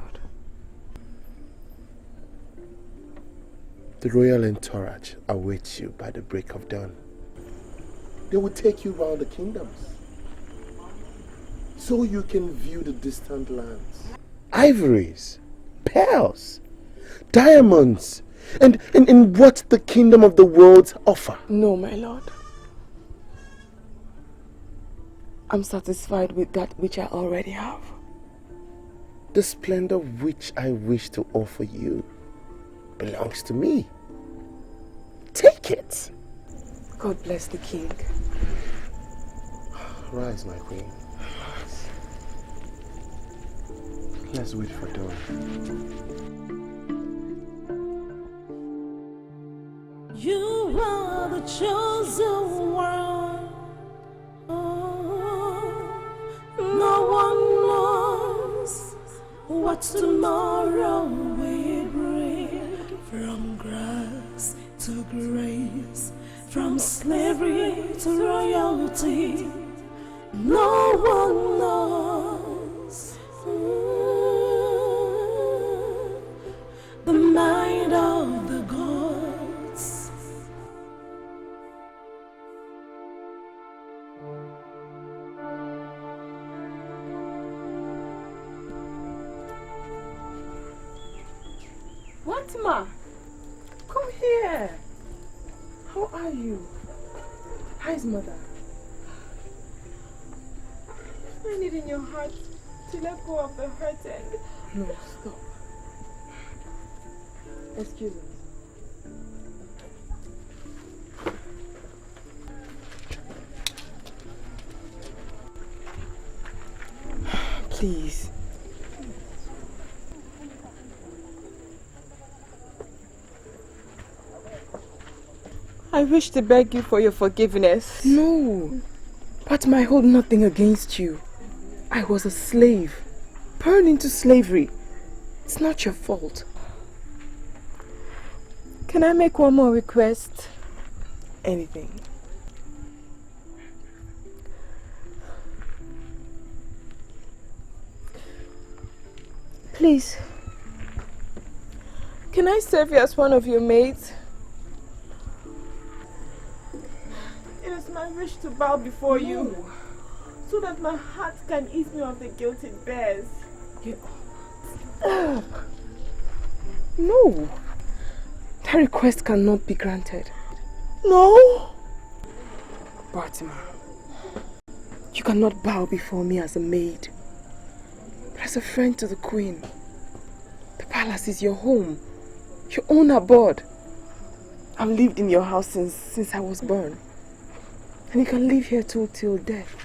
The royal entourage awaits you by the break of dawn. They will take you round the kingdoms, so you can view the distant lands. Ivories, pearls, diamonds, and what the kingdom of the world offer. No, my lord. I'm satisfied with that which I already have. The splendor which I wish to offer you belongs to me. Take it. God bless the king. Rise, my queen. Rise. Let's wait for dawn. You are the chosen one. Oh, no one knows what tomorrow will bring. From grass to grace, from slavery to royalty, no one knows the mind of the gods. What, ma? Come here. How are you? How's mother? Find it in your heart to let go of the hurt and... No, stop. Excuse me. Please. I wish to beg you for your forgiveness. No, but I hold nothing against you. I was a slave, born into slavery. It's not your fault. Can I make one more request? Anything. Please, can I serve you as one of your maids? It is my wish to bow before you, so that my heart can ease me of the guilt it bears. No, that request cannot be granted. No? Bartima, you cannot bow before me as a maid, but as a friend to the queen. The palace is your home, your own abode. I've lived in your house since I was born. And you can live here too till death.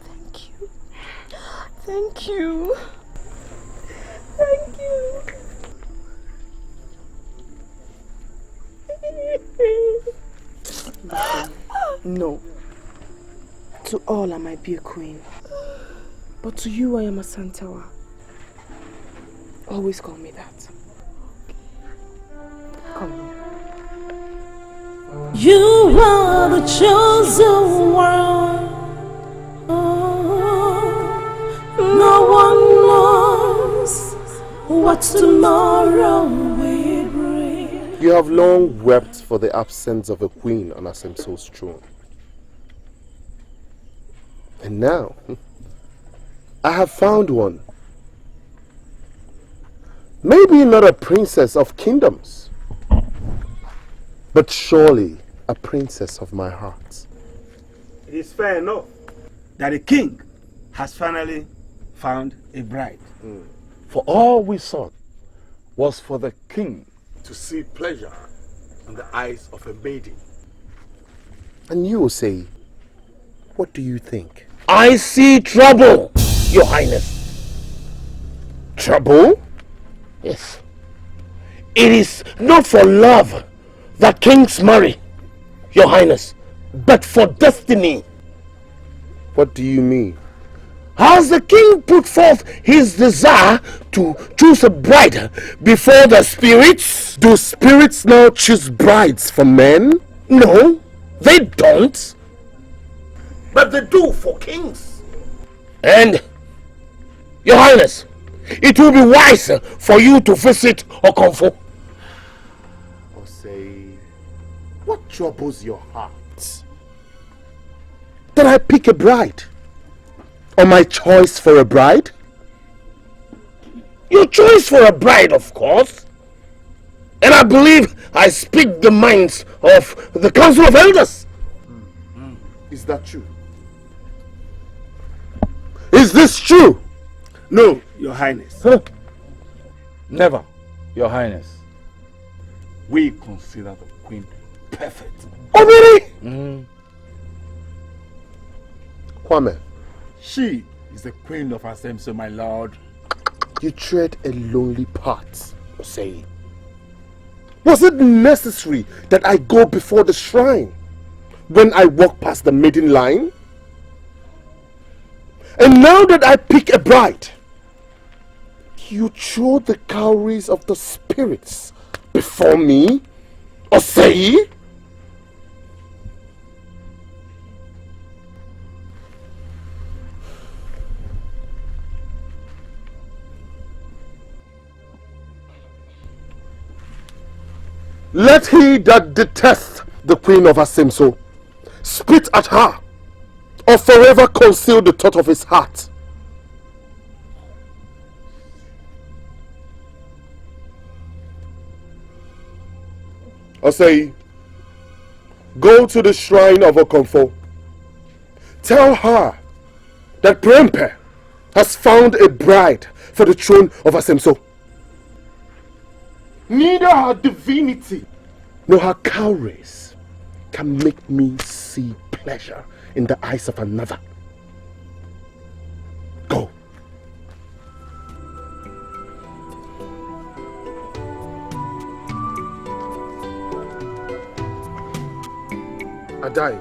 Thank you. Thank you. Thank you. Listen, no. To all I might be a queen. But to you, I am a Santawa. Always call me that. Come here. You are the chosen one. No one knows what tomorrow will bring. You have long wept for the absence of a queen on Asemso's throne. And now, I have found one. Maybe not a princess of kingdoms, but surely a princess of my heart. It is fair enough that the king has finally found a bride. For all we sought was for the king to see pleasure in the eyes of a maiden. And you say, what do you think? I see trouble, Your Highness. Trouble? Yes. It is not for love that kings marry, Your Highness, but for destiny. What do you mean? Has the king put forth his desire to choose a bride before the spirits? Do spirits now choose brides for men? No, they don't. But they do for kings. And, Your Highness, it will be wise for you to visit Okonfo. Or say, what troubles your heart? That I pick a bride? Or my choice for a bride? Your choice for a bride, of course. And I believe I speak the minds of the Council of Elders. Is that true? Is this true? No, Your Highness. Never, Your Highness. We consider the queen perfect. Oh, really? Kwame. She is the queen of Asemso, my lord. You tread a lonely path, say. Was it necessary that I go before the shrine when I walk past the maiden line? And now that I pick a bride, you throw the cowries of the spirits before me, or say? Let he that detests the queen of Asemso spit at her, or forever conceal the thought of his heart. Or say, go to the shrine of Okonfo. Tell her that Prempe has found a bride for the throne of Asemso. Neither her divinity nor her cowries can make me see pleasure in the eyes of another. Go. Adai.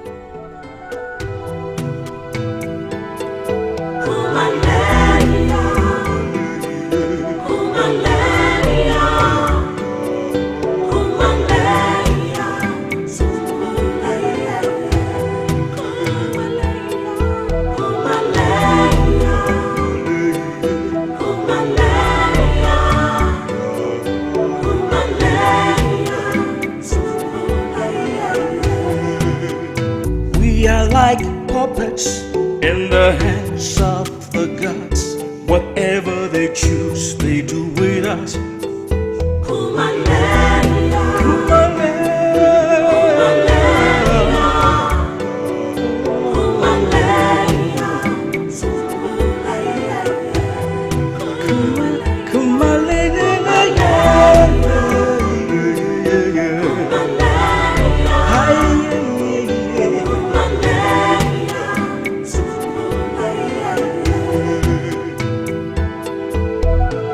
We are like puppets in the hands of the gods. Whatever they choose, they do with us.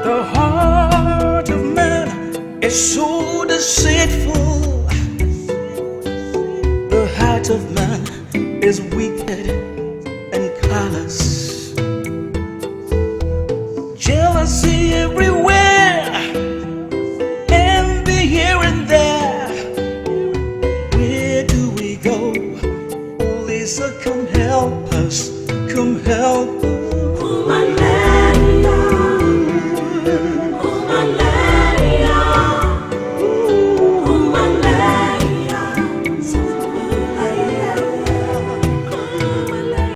The heart help